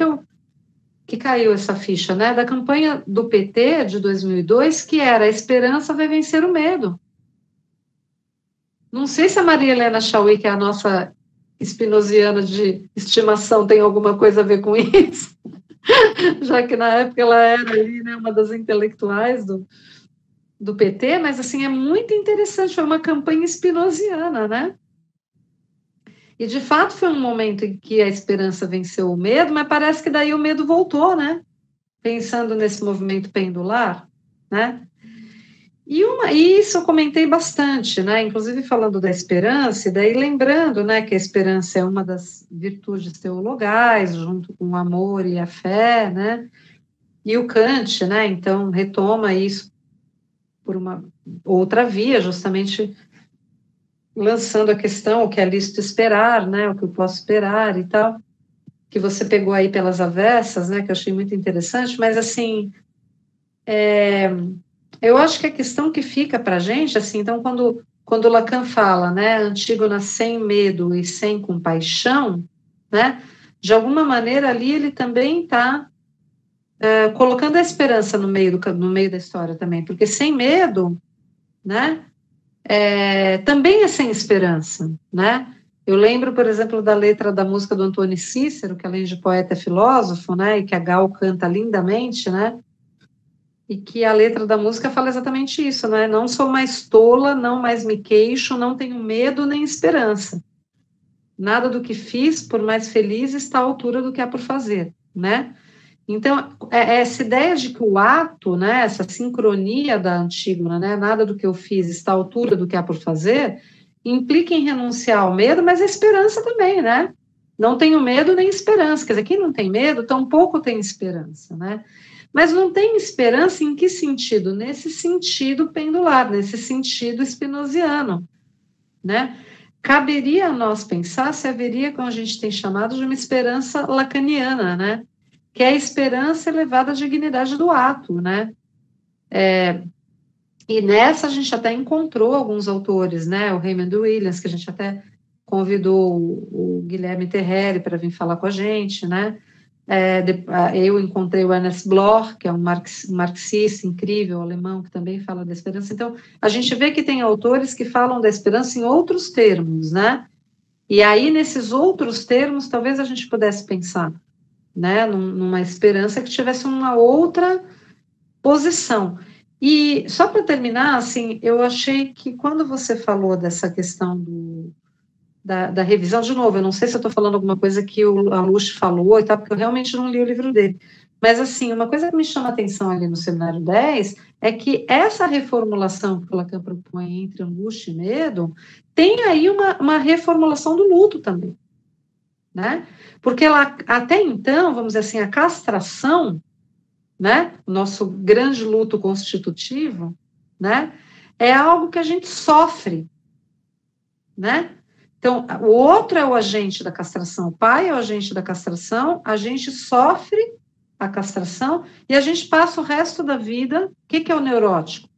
que caiu essa ficha, né, da campanha do PT de 2002, que era a esperança vai vencer o medo. Não sei se a Maria Helena Chauí, que é a nossa spinoziana de estimação, tem alguma coisa a ver com isso, já que na época ela era ali, né, uma das intelectuais do PT, mas assim, é muito interessante, foi uma campanha spinoziana, né? E de fato foi um momento em que a esperança venceu o medo, mas parece que daí o medo voltou, né? Pensando nesse movimento pendular, né? E isso eu comentei bastante, né? Inclusive falando da esperança, e daí lembrando, né, que a esperança é uma das virtudes teologais, junto com o amor e a fé, né? E o Kant, né? Então retoma isso por uma outra via, justamente lançando a questão, o que é lícito esperar, né? O que eu posso esperar e tal, que você pegou aí pelas avessas, né? Que eu achei muito interessante, mas assim, eu acho que a questão que fica para a gente, assim, então, quando Lacan fala, né, Antígona sem medo e sem compaixão, né, de alguma maneira ali ele também está colocando a esperança no meio da história também, porque sem medo, né, também é sem esperança, né? Eu lembro, por exemplo, da letra da música do Antônio Cícero, que além de poeta é filósofo, né? E que a Gal canta lindamente, né? E que a letra da música fala exatamente isso, né? Não sou mais tola, não mais me queixo, não tenho medo nem esperança. Nada do que fiz, por mais feliz, está à altura do que há por fazer, né? Então, essa ideia de que o ato, né, essa sincronia da Antígona, né, nada do que eu fiz está à altura do que há por fazer, implica em renunciar ao medo, mas a esperança também, né? Não tenho medo nem esperança. Quer dizer, quem não tem medo, tampouco tem esperança, né? Mas não tem esperança em que sentido? Nesse sentido pendular, nesse sentido spinoziano, né? Caberia a nós pensar se haveria, como a gente tem chamado, de uma esperança lacaniana, né? Que é a esperança elevada à dignidade do ato, né? E nessa a gente até encontrou alguns autores, né? O Raymond Williams, que a gente até convidou o Guilherme Terreri para vir falar com a gente, né? Eu encontrei o Ernest Bloch, que é um marxista incrível, alemão, que também fala da esperança. Então, a gente vê que tem autores que falam da esperança em outros termos, né? E aí, nesses outros termos, talvez a gente pudesse pensar, né, numa esperança que tivesse uma outra posição. E, só para terminar, assim, eu achei que quando você falou dessa questão da revisão, de novo, eu não sei se eu estou falando alguma coisa que a Luz falou e tal, porque eu realmente não li o livro dele, mas, assim, uma coisa que me chama a atenção ali no Seminário 10 é que essa reformulação que o Lacan propõe entre angústia e medo tem aí uma reformulação do luto também, né? Porque lá, até então, vamos dizer assim, a castração, né, o nosso grande luto constitutivo, né, é algo que a gente sofre, né? Então, o outro é o agente da castração, o pai é o agente da castração, a gente sofre a castração e a gente passa o resto da vida. O que é o neurótico?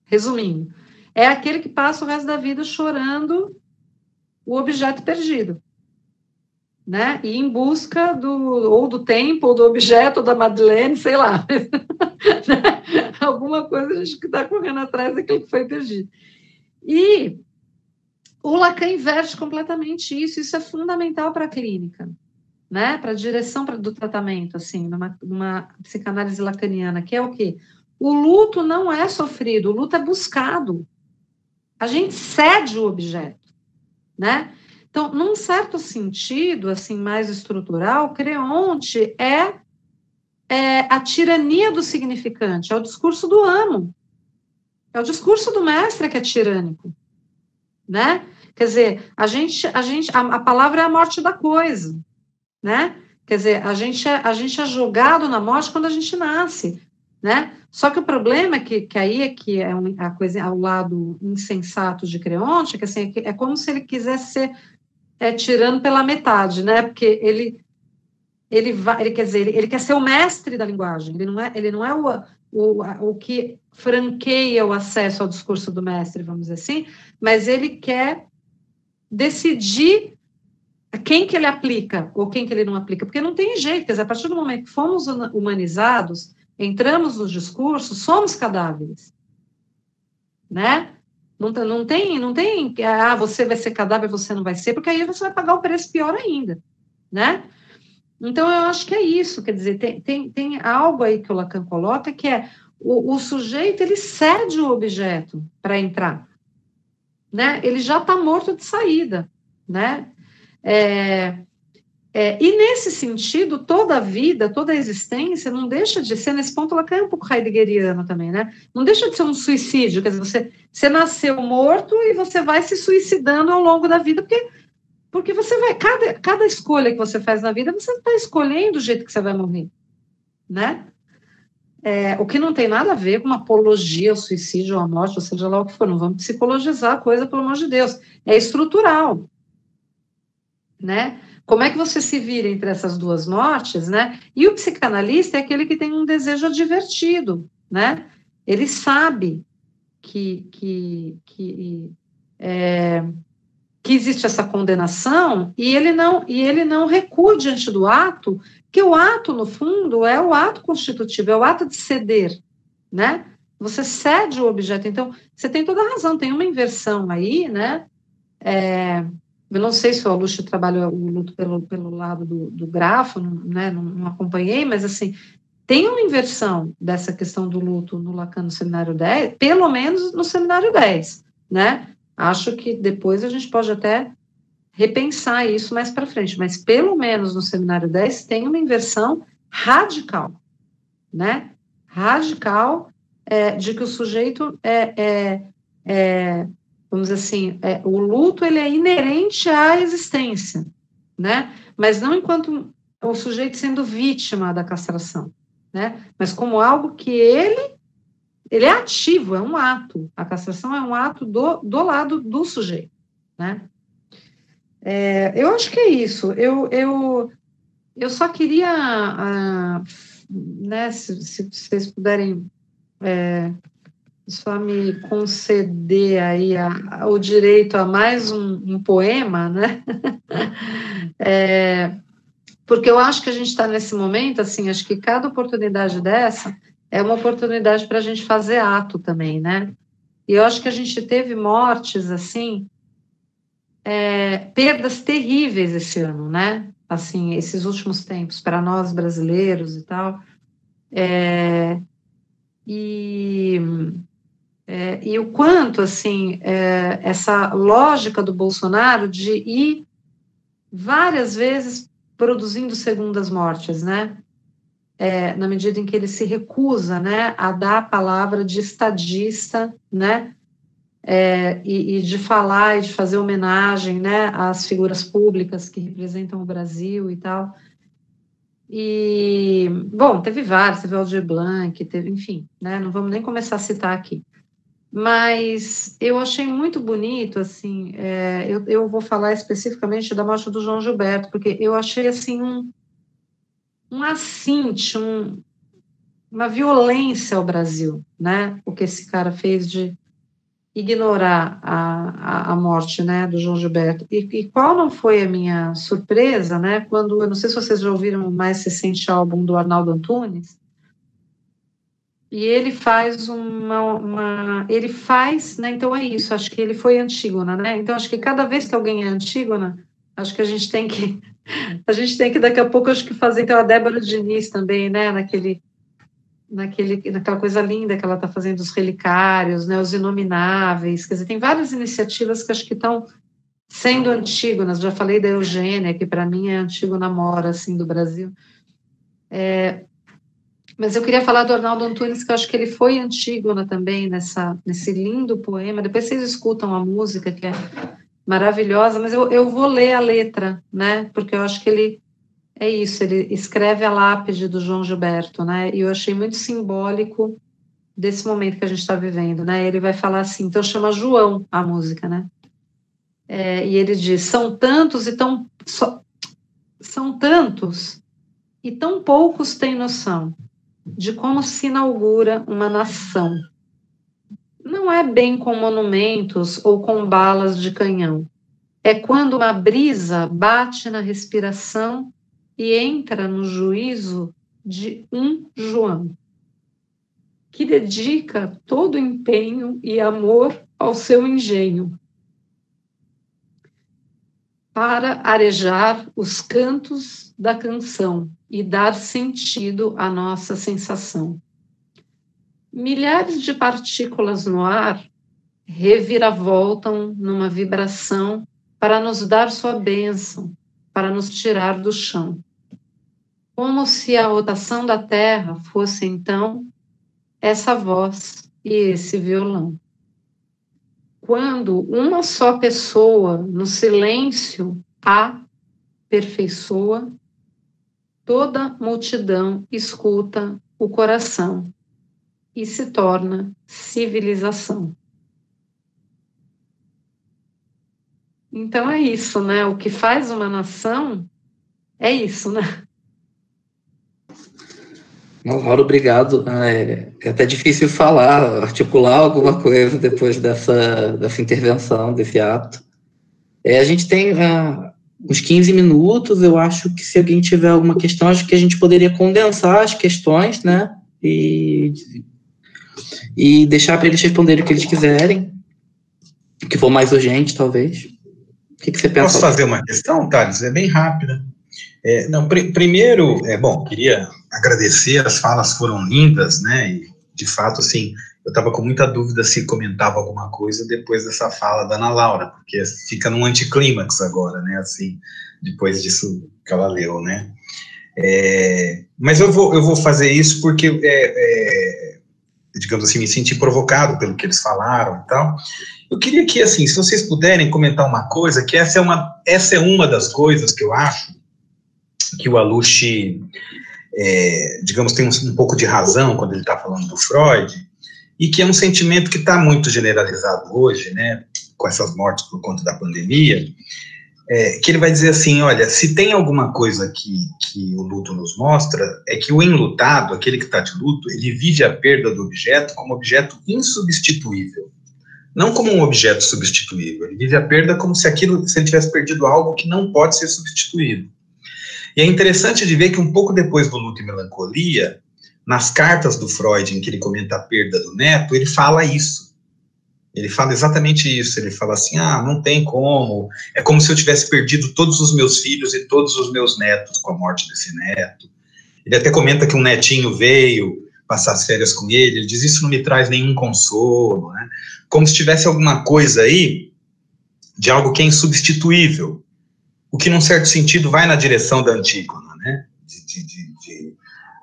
Resumindo, é aquele que passa o resto da vida chorando o objeto perdido, né? E em busca ou do tempo, ou do objeto, ou da Madeleine, sei lá. Alguma coisa a gente está correndo atrás daquilo que foi perdido. E o Lacan inverte completamente isso é fundamental para a clínica, né? Para a direção do tratamento, assim, numa psicanálise lacaniana, que é o quê? O luto não é sofrido, o luto é buscado. A gente cede o objeto, né? Então, num certo sentido, assim, mais estrutural, Creonte é a tirania do significante, é o discurso do amo, é o discurso do mestre que é tirânico, né? Quer dizer, a palavra é a morte da coisa, né? Quer dizer, a gente é jogado na morte quando a gente nasce, né? Só que o problema é que aí é a coisa ao lado insensato de Creonte, que assim, é como se ele quisesse ser tirando pela metade, né? Porque ele quer ser o mestre da linguagem. Ele não é o que franqueia o acesso ao discurso do mestre, vamos dizer assim, mas ele quer decidir quem que ele aplica ou quem que ele não aplica, porque não tem jeito. Quer dizer, a partir do momento que fomos humanizados, entramos nos discursos, somos cadáveres, né? Não tem, você vai ser cadáver, você não vai ser, porque aí você vai pagar o preço pior ainda, né? Então, eu acho que é isso, quer dizer, tem algo aí que o Lacan coloca, que é o sujeito, ele cede o objeto para entrar, né? Ele já está morto de saída, né? E nesse sentido, toda a vida, toda a existência não deixa de ser, nesse ponto, Lacan é um pouco heideggeriano também, né? Não deixa de ser um suicídio, quer dizer, você nasceu morto e você vai se suicidando ao longo da vida, porque você vai, cada escolha que você faz na vida, você está escolhendo o jeito que você vai morrer, né? O que não tem nada a ver com uma apologia ao suicídio ou à morte, ou seja lá o que for, não vamos psicologizar a coisa, pelo amor de Deus, é estrutural, né? Como é que você se vira entre essas duas mortes, né? E o psicanalista é aquele que tem um desejo advertido, né? Ele sabe que existe essa condenação e ele não recua diante do ato, que o ato, no fundo, é o ato constitutivo, é o ato de ceder, né? você cede o objeto. Então, você tem toda a razão, tem uma inversão aí, né? Eu não sei se o Aluche trabalha o luto pelo lado do grafo, né? Não acompanhei, mas, assim, tem uma inversão dessa questão do luto no Lacan no Seminário 10, pelo menos no Seminário 10, né? Acho que depois a gente pode até repensar isso mais para frente, mas pelo menos no Seminário 10 tem uma inversão radical, né? Radical, de que o sujeito vamos dizer assim, o luto ele é inerente à existência, né? Mas não enquanto o sujeito sendo vítima da castração, né? Mas como algo que ele é ativo, é um ato. A castração é um ato do lado do sujeito, né? Eu acho que é isso. Eu só queria, né, se vocês puderem só me conceder aí o direito a mais um poema, né? Porque eu acho que a gente está nesse momento, assim, acho que cada oportunidade dessa é uma oportunidade para a gente fazer ato também, né? E eu acho que a gente teve mortes, assim, perdas terríveis esse ano, né? Assim, esses últimos tempos, para nós brasileiros e tal. E o quanto, assim, essa lógica do Bolsonaro de ir várias vezes produzindo segundas mortes, né? Na medida em que ele se recusa, né, a dar a palavra de estadista, né? E de falar e de fazer homenagem, né, às figuras públicas que representam o Brasil e tal. E, bom, teve vários, teve Aldir Blanc, teve, enfim, né, não vamos nem começar a citar aqui. Mas eu achei muito bonito, assim, eu vou falar especificamente da morte do João Gilberto, porque eu achei, assim, um assinte, uma violência ao Brasil, né, o que esse cara fez de ignorar a morte, né, do João Gilberto. E qual não foi a minha surpresa, né, quando, eu não sei se vocês já ouviram o mais recente álbum do Arnaldo Antunes, e ele faz ele faz, né, então é isso, acho que ele foi Antígona, né, então acho que cada vez que alguém é Antígona, acho que a gente tem que daqui a pouco, acho que fazer, então, a Débora Diniz também, né, naquela coisa linda que ela está fazendo, os relicários, né, os inomináveis, quer dizer, tem várias iniciativas que acho que estão sendo Antígonas, já falei da Eugênia, que para mim é Antígona Mora, assim, do Brasil, mas eu queria falar do Arnaldo Antunes, que eu acho que ele foi Antígona também, nesse lindo poema, depois vocês escutam a música, que é maravilhosa, mas eu vou ler a letra, né, porque eu acho que ele escreve a lápide do João Gilberto, né, e eu achei muito simbólico desse momento que a gente está vivendo, né, ele vai falar assim, então chama João a música, né, e ele diz, são tantos e tão poucos têm noção de como se inaugura uma nação. Não é bem com monumentos ou com balas de canhão, é quando uma brisa bate na respiração e entra no juízo de um João, que dedica todo empenho e amor ao seu engenho, para arejar os cantos da canção e dar sentido à nossa sensação. Milhares de partículas no ar reviravoltam numa vibração para nos dar sua bênção, para nos tirar do chão. Como se a rotação da Terra fosse, então, essa voz e esse violão. Quando uma só pessoa, no silêncio, aperfeiçoa, toda multidão escuta o coração e se torna civilização. Então é isso, né? O que faz uma nação é isso, né? Laura, obrigado. É até difícil falar, articular alguma coisa depois dessa intervenção, desse ato. A gente tem uns 15 minutos, eu acho que se alguém tiver alguma questão, acho que a gente poderia condensar as questões, né? E e deixar para eles responderem o que eles quiserem, o que for mais urgente, talvez. O que você pensa? Posso fazer uma questão, Thales? É bem rápida. Primeiro, queria agradecer, as falas foram lindas, né, e, de fato, assim, eu estava com muita dúvida se comentava alguma coisa depois dessa fala da Ana Laura, porque fica num anticlímax agora, né, assim, depois disso que ela leu, né. Mas eu vou fazer isso porque, digamos assim, me senti provocado pelo que eles falaram e tal. Eu queria que, assim, se vocês puderem comentar uma coisa, que essa é uma das coisas que eu acho que o Alushi, digamos, tem um pouco de razão quando ele está falando do Freud, e que é um sentimento que está muito generalizado hoje, né, com essas mortes por conta da pandemia, que ele vai dizer assim, olha, se tem alguma coisa que o luto nos mostra, é que o enlutado, aquele que está de luto, ele vive a perda do objeto como objeto insubstituível, não como um objeto substituível, ele vive a perda como se ele tivesse perdido algo que não pode ser substituído. E é interessante de ver que um pouco depois do Luto e Melancolia, nas cartas do Freud, em que ele comenta a perda do neto, ele fala isso. Ele fala exatamente isso. Ele fala assim, não tem como. É como se eu tivesse perdido todos os meus filhos e todos os meus netos com a morte desse neto. Ele até comenta que um netinho veio passar as férias com ele. Ele diz, isso não me traz nenhum consolo, né? Como se tivesse alguma coisa aí de algo que é insubstituível. O que, num certo sentido, vai na direção da Antígona, né?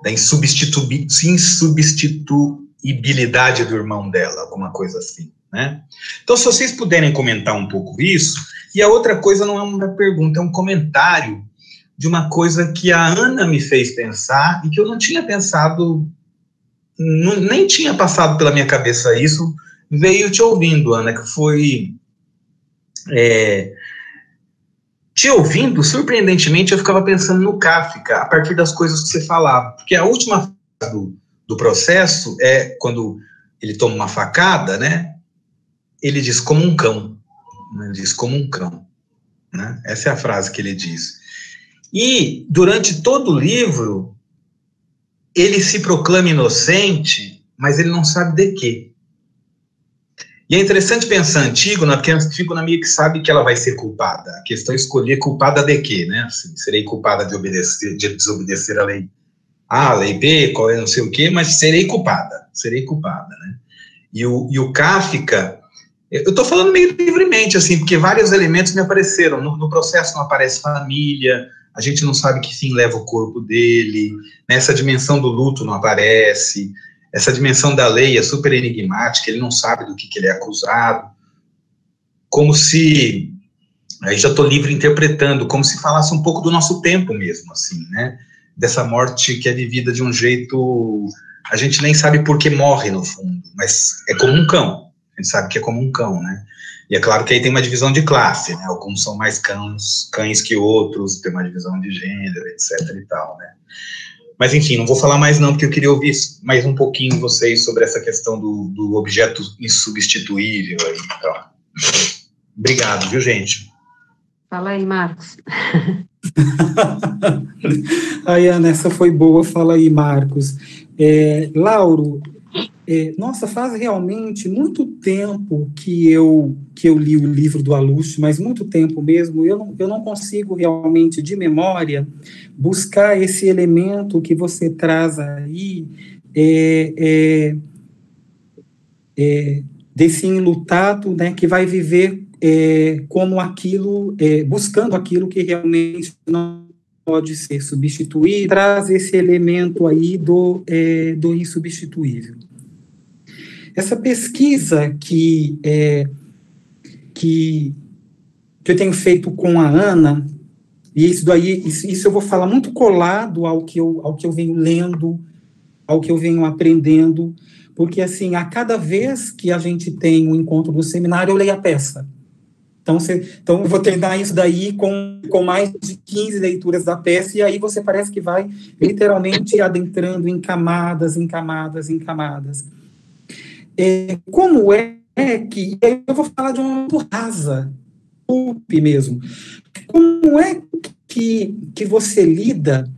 Da insubstituibilidade do irmão dela, alguma coisa assim, né? Então, se vocês puderem comentar um pouco isso, e a outra coisa não é uma pergunta, é um comentário de uma coisa que a Ana me fez pensar, e que eu não tinha pensado, nem tinha passado pela minha cabeça isso, veio te ouvindo, Ana, que foi... Te ouvindo, surpreendentemente, eu ficava pensando no Kafka, a partir das coisas que você falava. Porque a última fase do processo é quando ele toma uma facada, né? Ele diz como um cão. Ele diz como um cão. Né? Essa é a frase que ele diz. E, durante todo o livro, ele se proclama inocente, mas ele não sabe de quê. E é interessante pensar Antígona, porque a Antígona meio que sabe que ela vai ser culpada. A questão é escolher culpada de quê, né? Assim, serei culpada de desobedecer a lei A, a lei B, qual é não sei o quê, mas serei culpada, né? E o Kafka, eu estou falando meio livremente, assim, porque vários elementos me apareceram. No processo não aparece família, a gente não sabe que fim leva o corpo dele, nessa dimensão do luto não aparece... Essa dimensão da lei é super enigmática, ele não sabe do que ele é acusado, como se, aí já estou livre interpretando, como se falasse um pouco do nosso tempo mesmo, assim, né, dessa morte que é vivida de um jeito, a gente nem sabe por que morre no fundo, mas é como um cão, a gente sabe que é como um cão, né, e é claro que aí tem uma divisão de classe, né, alguns são mais cães que outros, tem uma divisão de gênero, etc e tal, né. Mas, enfim, não vou falar mais não, porque eu queria ouvir mais um pouquinho vocês sobre essa questão do objeto insubstituível aí e tal. Obrigado, viu, gente? Fala aí, Marcos. Aí, Ana, essa foi boa, fala aí, Marcos. Lauro, nossa, faz realmente muito tempo que eu li o livro do Alushi, mas muito tempo mesmo, eu não consigo realmente, de memória, buscar esse elemento que você traz aí, desse enlutado, né, que vai viver como aquilo, buscando aquilo que realmente não pode ser substituído, traz esse elemento aí do insubstituível. Essa pesquisa que eu tenho feito com a Ana, e isso eu vou falar muito colado ao que eu venho lendo, ao que eu venho aprendendo, porque, assim, a cada vez que a gente tem um encontro do seminário, eu leio a peça. Então, eu vou treinar isso daí com mais de 15 leituras da peça, e aí você parece que vai literalmente adentrando em camadas, em camadas, em camadas. Como é que... Eu vou falar de uma muito rasa, mesmo. Como é que você lida?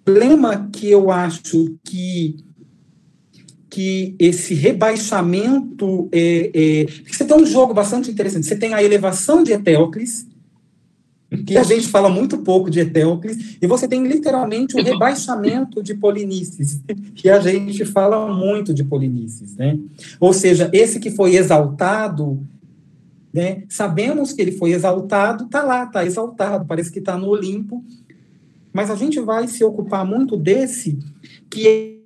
O problema que eu acho que que esse rebaixamento... Você tem um jogo bastante interessante. Você tem a elevação de Etéocles, que a gente fala muito pouco de Etéocles, e você tem literalmente o rebaixamento de Polinices, que a gente fala muito de Polinices, né? Ou seja, esse que foi exaltado, né? Sabemos que ele foi exaltado, está lá, está exaltado, parece que está no Olimpo, mas a gente vai se ocupar muito desse, que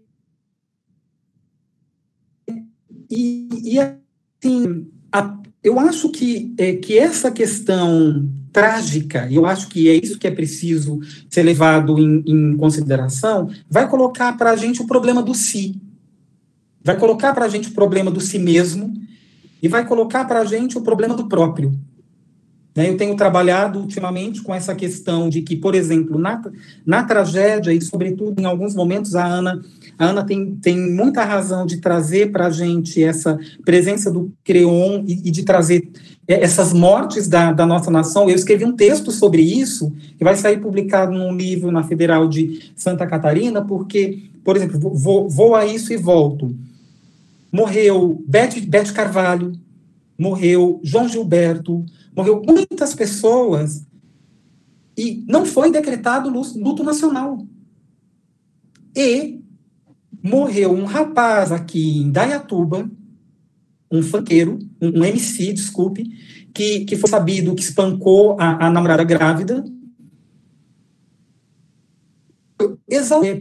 assim, eu acho que essa questão trágica, e eu acho que é isso que é preciso ser levado em consideração, vai colocar para a gente o problema do si, vai colocar para a gente o problema do si mesmo, e vai colocar para a gente o problema do próprio. Eu tenho trabalhado ultimamente com essa questão de que, por exemplo, na tragédia, e sobretudo em alguns momentos, a Ana tem muita razão de trazer para a gente essa presença do Creon e de trazer essas mortes da nossa nação. Eu escrevi um texto sobre isso, que vai sair publicado num livro na Federal de Santa Catarina, porque, por exemplo, vou a isso e volto. Morreu Bete Carvalho, morreu João Gilberto, morreu muitas pessoas e não foi decretado luto nacional. E morreu um rapaz aqui em Dayatuba, um funkeiro, um MC, desculpe, que foi sabido que espancou a namorada grávida,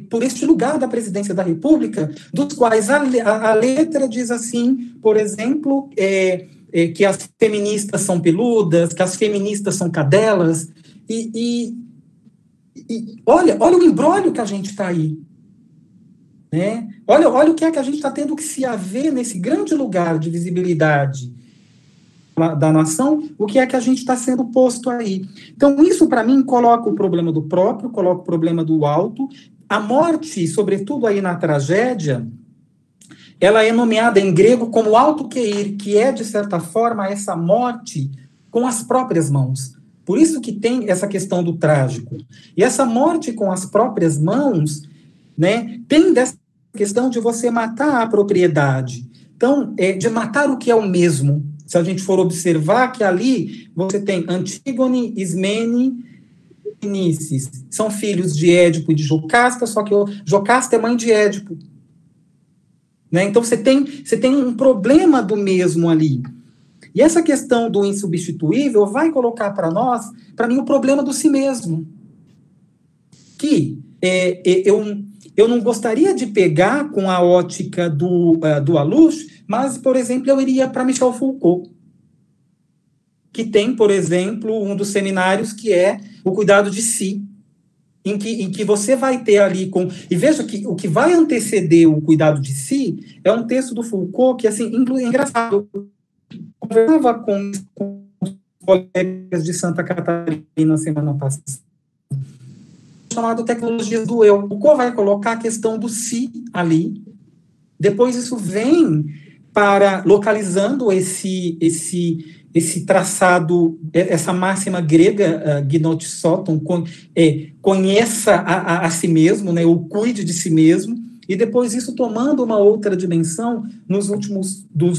por este lugar da presidência da República, dos quais a letra diz assim, por exemplo, que as feministas são peludas, que as feministas são cadelas, e olha o imbróglio que a gente está aí, né? Olha o que é que a gente está tendo que se haver nesse grande lugar de visibilidade da nação, o que é que a gente está sendo posto aí. Então, isso, para mim, coloca o problema do próprio, coloca o problema do alto. A morte, sobretudo aí na tragédia, ela é nomeada em grego como autokeir, que é, de certa forma, essa morte com as próprias mãos. Por isso que tem essa questão do trágico. E essa morte com as próprias mãos, né, tem dessa questão de você matar a propriedade. Então, de matar o que é o mesmo. Se a gente for observar que ali você tem Antígone, Ismene e Nicis. São filhos de Édipo e de Jocasta, só que Jocasta é mãe de Édipo. Né? Então, você tem um problema do mesmo ali. E essa questão do insubstituível vai colocar para nós, para mim, o problema do si mesmo. Que eu não gostaria de pegar com a ótica do Alush, mas, por exemplo, eu iria para Michel Foucault, que tem, por exemplo, um dos seminários que é o cuidado de si, em que você vai ter ali e veja que o que vai anteceder o cuidado de si é um texto do Foucault que, assim, é engraçado. Eu conversava com os colegas de Santa Catarina semana passada, chamado Tecnologias do Eu. Foucault vai colocar a questão do si ali, depois isso vem para localizando esse traçado, essa máxima grega, gnotissoton, conheça a si mesmo, né, ou cuide de si mesmo, e depois isso tomando uma outra dimensão dos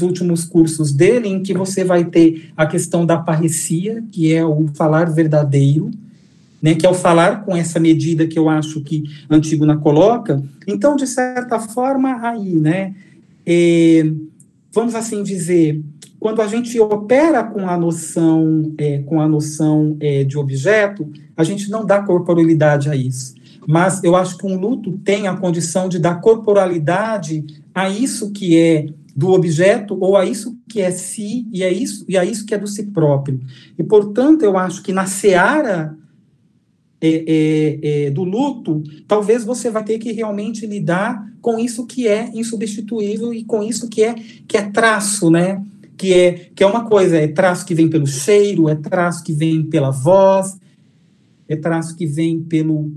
últimos cursos dele, em que você vai ter a questão da parresia, que é o falar verdadeiro, né, que é o falar com essa medida que eu acho que Antígona coloca. Então, de certa forma, aí, né, vamos assim dizer, quando a gente opera com a noção de objeto, a gente não dá corporalidade a isso. Mas eu acho que um luto tem a condição de dar corporalidade a isso que é do objeto, ou a isso que é si, e a isso que é do si próprio. E, portanto, eu acho que na seara do luto, talvez você vai ter que realmente lidar com isso que é insubstituível e com isso que é traço, né? Que é uma coisa, é traço que vem pelo cheiro, é traço que vem pela voz, é traço que vem pelo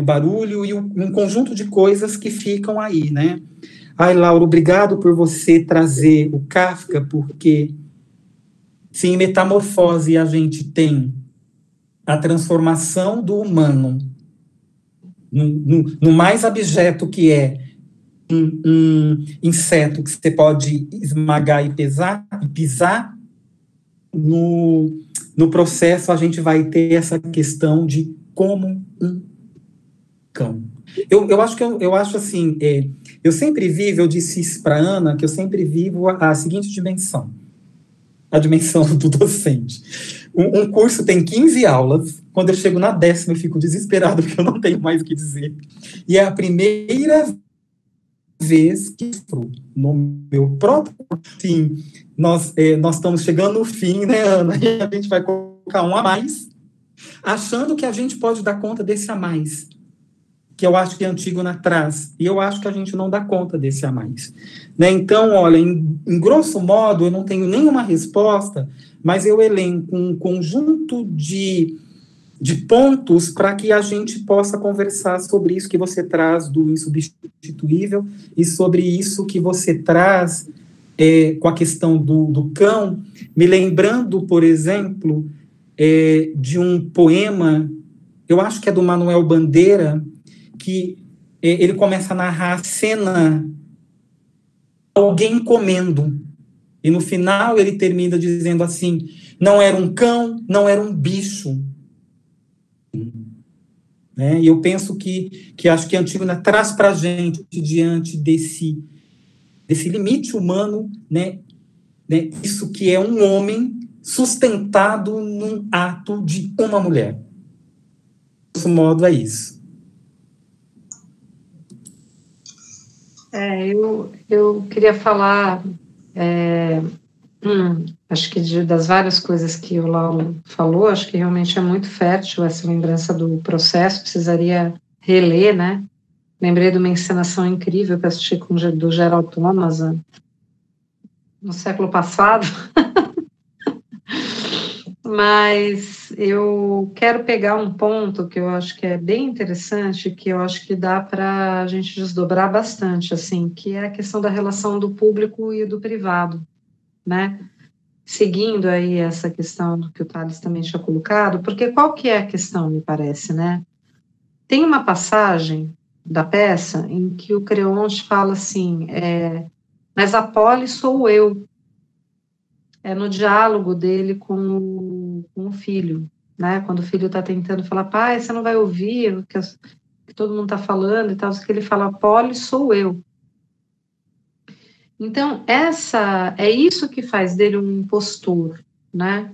barulho e um conjunto de coisas que ficam aí, né? Ai, Laura, obrigado por você trazer o Kafka, porque se em Metamorfose a gente tem a transformação do humano no mais abjeto que é um inseto que você pode esmagar e pisar, no processo a gente vai ter essa questão de como um cão. Eu acho assim, eu sempre vivo, eu disse isso para Ana, que eu sempre vivo a seguinte dimensão, a dimensão do docente. Um curso tem 15 aulas, quando eu chego na 10ª eu fico desesperado porque eu não tenho mais o que dizer. E é a primeira vez que no meu próprio fim, nós estamos chegando no fim, né, Ana? E a gente vai colocar um a mais, achando que a gente pode dar conta desse a mais, que eu acho que a Antígona traz, e eu acho que a gente não dá conta desse a mais. Né? Então, olha, em grosso modo, eu não tenho nenhuma resposta, mas eu elenco um conjunto de pontos para que a gente possa conversar sobre isso que você traz do insubstituível e sobre isso que você traz com a questão do cão, me lembrando, por exemplo, de um poema, eu acho que é do Manuel Bandeira, que ele começa a narrar a cena alguém comendo, e no final ele termina dizendo assim, não era um cão, não era um bicho. Né? E eu penso que acho que a Antígona traz para a gente, diante desse limite humano, né, isso que é um homem sustentado num ato de uma mulher. De grosso modo, é isso. Eu queria falar, acho que das várias coisas que o Lauro falou, acho que realmente é muito fértil essa lembrança do processo, precisaria reler, né? Lembrei de uma encenação incrível que eu assisti do Gerald Thomas no século passado. Mas eu quero pegar um ponto que eu acho que é bem interessante, que eu acho que dá para a gente desdobrar bastante, assim, que é a questão da relação do público e do privado, né? Seguindo aí essa questão do que o Thales também tinha colocado, porque qual que é a questão, me parece, né? Tem uma passagem da peça em que o Creonte fala assim, mas a Polly sou eu. É no diálogo dele com o filho, né? Quando o filho está tentando falar, pai, você não vai ouvir o que todo mundo está falando e tal, que ele fala, Polly, sou eu. Então, é isso que faz dele um impostor, né?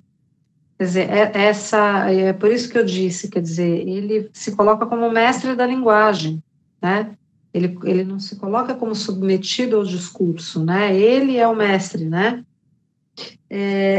Quer dizer, é por isso que eu disse, quer dizer, ele se coloca como mestre da linguagem, né? Ele não se coloca como submetido ao discurso, né? Ele é o mestre, né?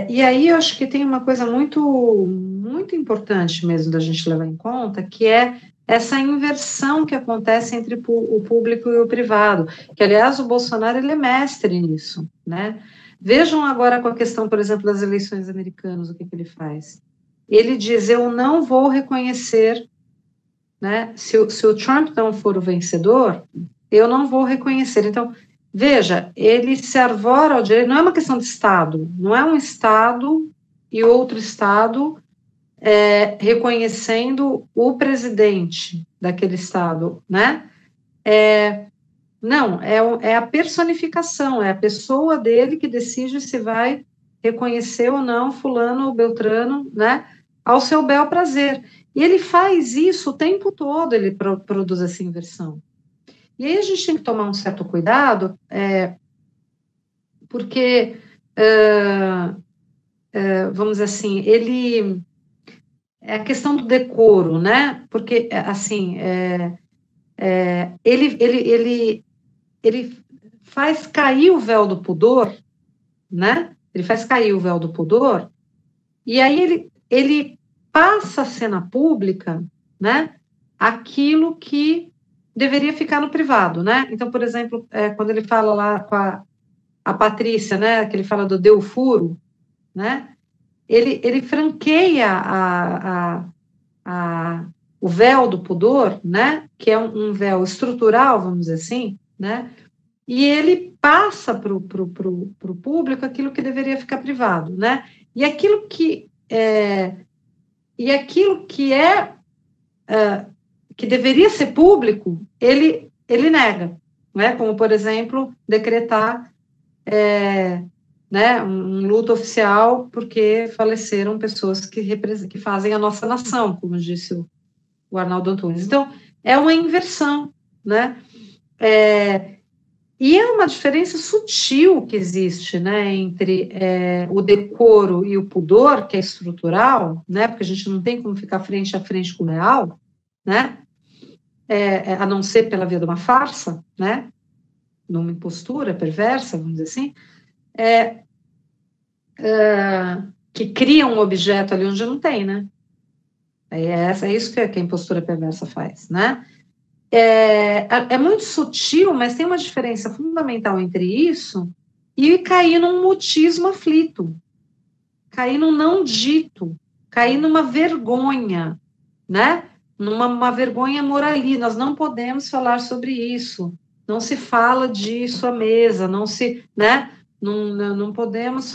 E aí eu acho que tem uma coisa muito, muito importante mesmo da gente levar em conta, que é essa inversão que acontece entre o público e o privado, que, aliás, o Bolsonaro ele é mestre nisso, né? Vejam agora com a questão, por exemplo, das eleições americanas, o que ele faz. Ele diz, eu não vou reconhecer, né? Se o Trump não for o vencedor, eu não vou reconhecer. Então, veja, ele se arvora ao direito, não é uma questão de Estado, não é um Estado e outro Estado reconhecendo o presidente daquele Estado, né? Não, é a personificação, é a pessoa dele que decide se vai reconhecer ou não fulano ou beltrano, né? Ao seu bel prazer. E ele faz isso o tempo todo, ele produz essa inversão. E aí a gente tem que tomar um certo cuidado, porque, vamos dizer assim, é a questão do decoro, né? Porque, assim, ele faz cair o véu do pudor, né? Ele faz cair o véu do pudor, e aí ele passa a cena pública, né? Aquilo que deveria ficar no privado, né? Então, por exemplo, quando ele fala lá com a Patrícia, né? Que ele fala do deu furo, né? Ele franqueia o véu do pudor, né? Que é um véu estrutural, vamos dizer assim, né? E ele passa para o público aquilo que deveria ficar privado, né? E aquilo que que deveria ser público, ele nega, né? Como, por exemplo, decretar né, um luto oficial porque faleceram pessoas que fazem a nossa nação, como disse o Arnaldo Antunes. Então, é uma inversão, né? E é uma diferença sutil que existe, né, entre o decoro e o pudor, que é estrutural, né, porque a gente não tem como ficar frente a frente com o real, né, a não ser pela via de uma farsa, né, numa impostura perversa, vamos dizer assim, que cria um objeto ali onde não tem, né? É isso que a impostura perversa faz, né? É muito sutil, mas tem uma diferença fundamental entre isso e cair num mutismo aflito, cair num não dito, cair numa vergonha, né? Numa vergonha moralista. Nós não podemos falar sobre isso, não se fala disso à mesa, não se, né? Não podemos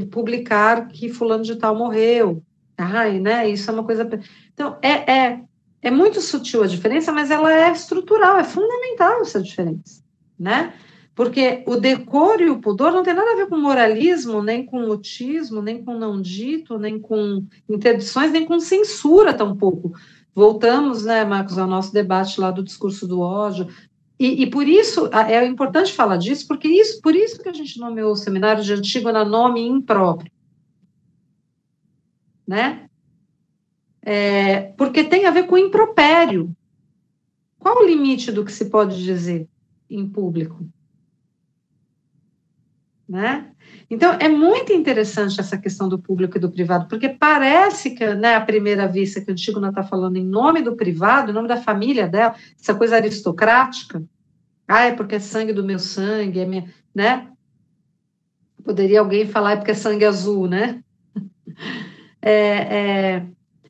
publicar que fulano de tal morreu. Ai, né? Isso é uma coisa... Então, é muito sutil a diferença, mas ela é estrutural, é fundamental essa diferença, né? Porque o decoro e o pudor não tem nada a ver com moralismo, nem com mutismo, nem com não dito, nem com interdições, nem com censura tampouco. Voltamos, né, Marcos, ao nosso debate lá do discurso do ódio. E por isso, é importante falar disso, porque por isso que a gente nomeou o seminário de Antígona nome impróprio, né? Porque tem a ver com impropério. Qual o limite do que se pode dizer em público? Né? Então, é muito interessante essa questão do público e do privado, porque parece que, né, à primeira vista, que a Antígona está falando em nome do privado, em nome da família dela, essa coisa aristocrática, é porque é sangue do meu sangue, é minha, né? Poderia alguém falar, é porque é sangue azul, né?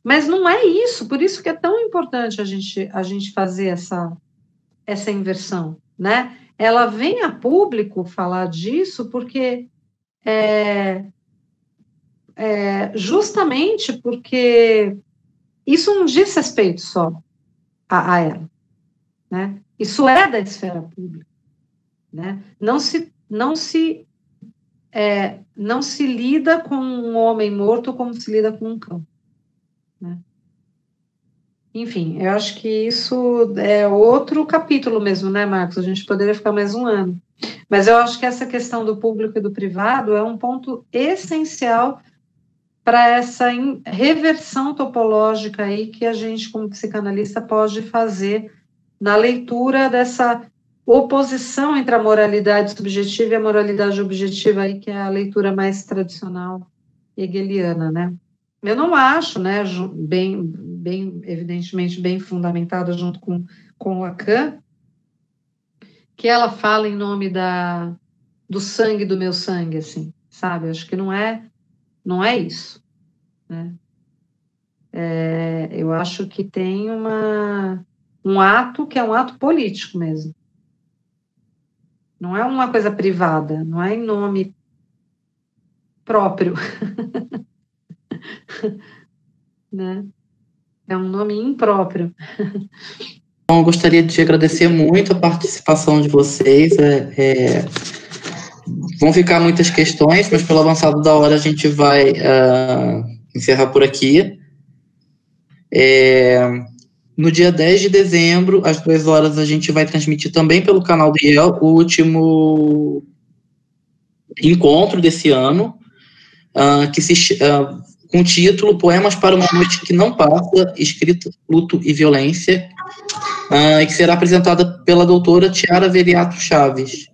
Mas não é isso, por isso que é tão importante a gente fazer essa inversão, né? Ela vem a público falar disso porque justamente porque isso não diz respeito só a ela, né? Isso é da esfera pública, né? Não se lida com um homem morto como se lida com um cão, né? Enfim, eu acho que isso é outro capítulo mesmo, né, Marcos? A gente poderia ficar mais um ano. Mas eu acho que essa questão do público e do privado é um ponto essencial para essa reversão topológica aí que a gente, como psicanalista, pode fazer na leitura dessa oposição entre a moralidade subjetiva e a moralidade objetiva aí, que é a leitura mais tradicional hegeliana, né? Eu não acho, né, bem evidentemente, bem fundamentada junto com Lacan, que ela fala em nome do sangue do meu sangue, assim, sabe? Acho que não é isso, né? Eu acho que tem um ato que é um ato político mesmo. Não é uma coisa privada, não é em nome próprio. Né? É um nome impróprio. Então, eu gostaria de agradecer muito a participação de vocês. Vão ficar muitas questões, mas pelo avançado da hora a gente vai encerrar por aqui. No dia 10 de dezembro, às 2 horas, a gente vai transmitir também pelo canal do IEL o último encontro desse ano, com o título Poemas para uma Noite que Não Passa, Escrita, Luto e Violência, e que será apresentada pela doutora Tiara Veriato Chaves.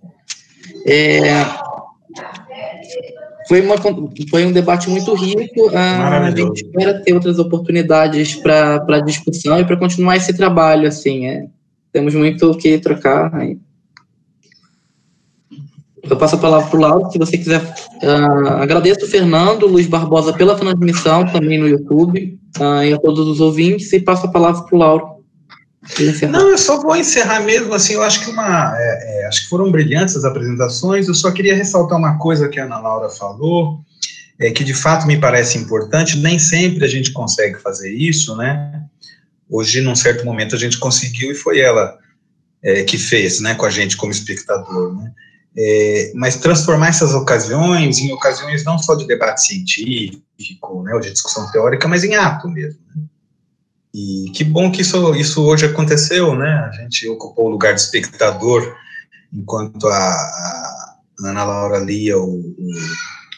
Foi um debate muito rico, a gente espera ter outras oportunidades para discussão e para continuar esse trabalho, assim, temos muito o que trocar. Eu passo a palavra para o Lauro, se você quiser. Agradeço o Fernando, Luiz Barbosa pela transmissão, também no YouTube, e a todos os ouvintes, e passo a palavra para o Lauro. Não, eu só vou encerrar mesmo, assim, eu acho que acho que foram brilhantes as apresentações, eu só queria ressaltar uma coisa que a Ana Laura falou, que de fato me parece importante, nem sempre a gente consegue fazer isso, né? Hoje, num certo momento, a gente conseguiu e foi ela que fez, né, com a gente como espectador, né? Mas transformar essas ocasiões em ocasiões não só de debate científico, né, ou de discussão teórica, mas em ato mesmo, né? E que bom que isso hoje aconteceu, né? A gente ocupou o lugar de espectador enquanto a Ana Laura lia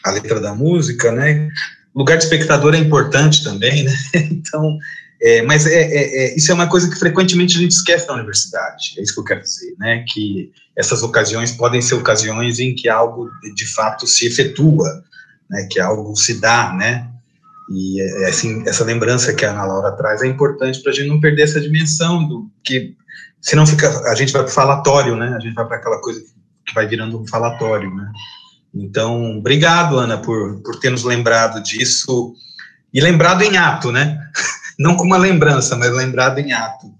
a letra da música, né? O lugar de espectador é importante também, né? Então, mas isso é uma coisa que frequentemente a gente esquece na universidade, é isso que eu quero dizer, né? Que essas ocasiões podem ser ocasiões em que algo de fato se efetua, né? Que algo se dá, né? E assim, essa lembrança que a Ana Laura traz é importante para a gente não perder essa dimensão do que, senão a gente vai para o falatório, né? A gente vai para aquela coisa que vai virando um falatório, né? Então, obrigado, Ana, por ter nos lembrado disso, e lembrado em ato, né? Não como uma lembrança, mas lembrado em ato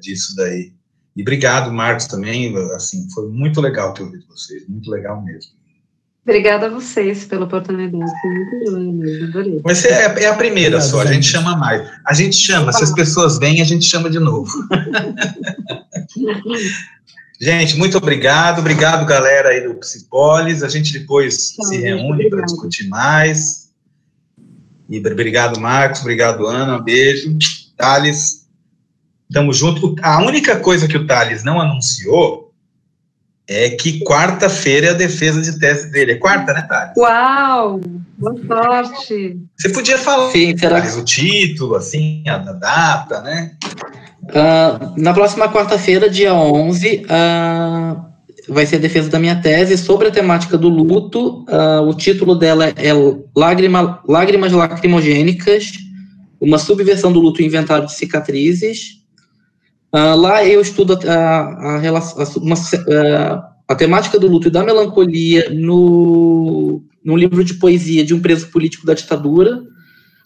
disso daí. E obrigado, Marcos, também, assim, foi muito legal ter ouvido vocês, muito legal mesmo. Obrigada a vocês pela oportunidade, foi muito bom mesmo, adorei. Mas é a primeira obrigado, só, a gente chama mais. A gente chama, se as pessoas vêm, a gente chama de novo. Gente, muito obrigado, galera aí do Psipolis, a gente depois se reúne para discutir mais. E obrigado, Marcos, obrigado, Ana, um beijo. Thales, tamo junto. A única coisa que o Thales não anunciou é que quarta-feira é a defesa de tese dele. É quarta, né, Thales? Uau! Boa sorte! Você podia falar, sim, Thales, o título, assim, a data, né? Na próxima quarta-feira, dia 11, vai ser a defesa da minha tese sobre a temática do luto. O título dela é Lágrimas Lacrimogênicas, uma subversão do luto e inventário de cicatrizes. Lá eu estudo a temática do luto e da melancolia num livro de poesia de um preso político da ditadura,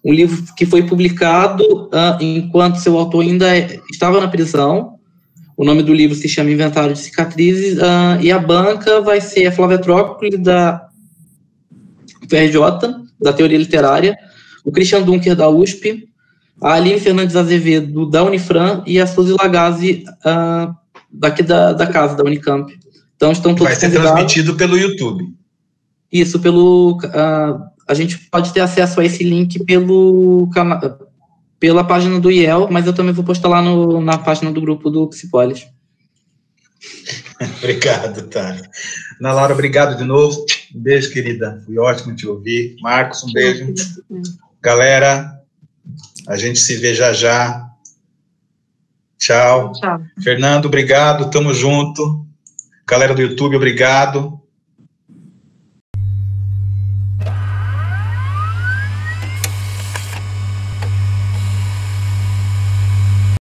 um livro que foi publicado enquanto seu autor ainda estava na prisão. O nome do livro se chama Inventário de Cicatrizes, e a banca vai ser a Flávia Trócoli, da FRJ, da Teoria Literária, o Christian Dunker, da USP, a Aline Fernandes Azevedo, da Unifran, e a Suzy Lagazzi, daqui da casa, da Unicamp. Então, estão todos convidados. Vai ser transmitido pelo YouTube. Isso, a gente pode ter acesso a esse link pela página do IEL, mas eu também vou postar lá na página do grupo do Psipolis. Obrigado, Thales. Ana Laura, obrigado de novo. Um beijo, querida. Foi ótimo te ouvir. Marcos, um beijo. Galera, a gente se vê já. Tchau. Tchau. Fernando, obrigado. Tamo junto. Galera do YouTube, obrigado.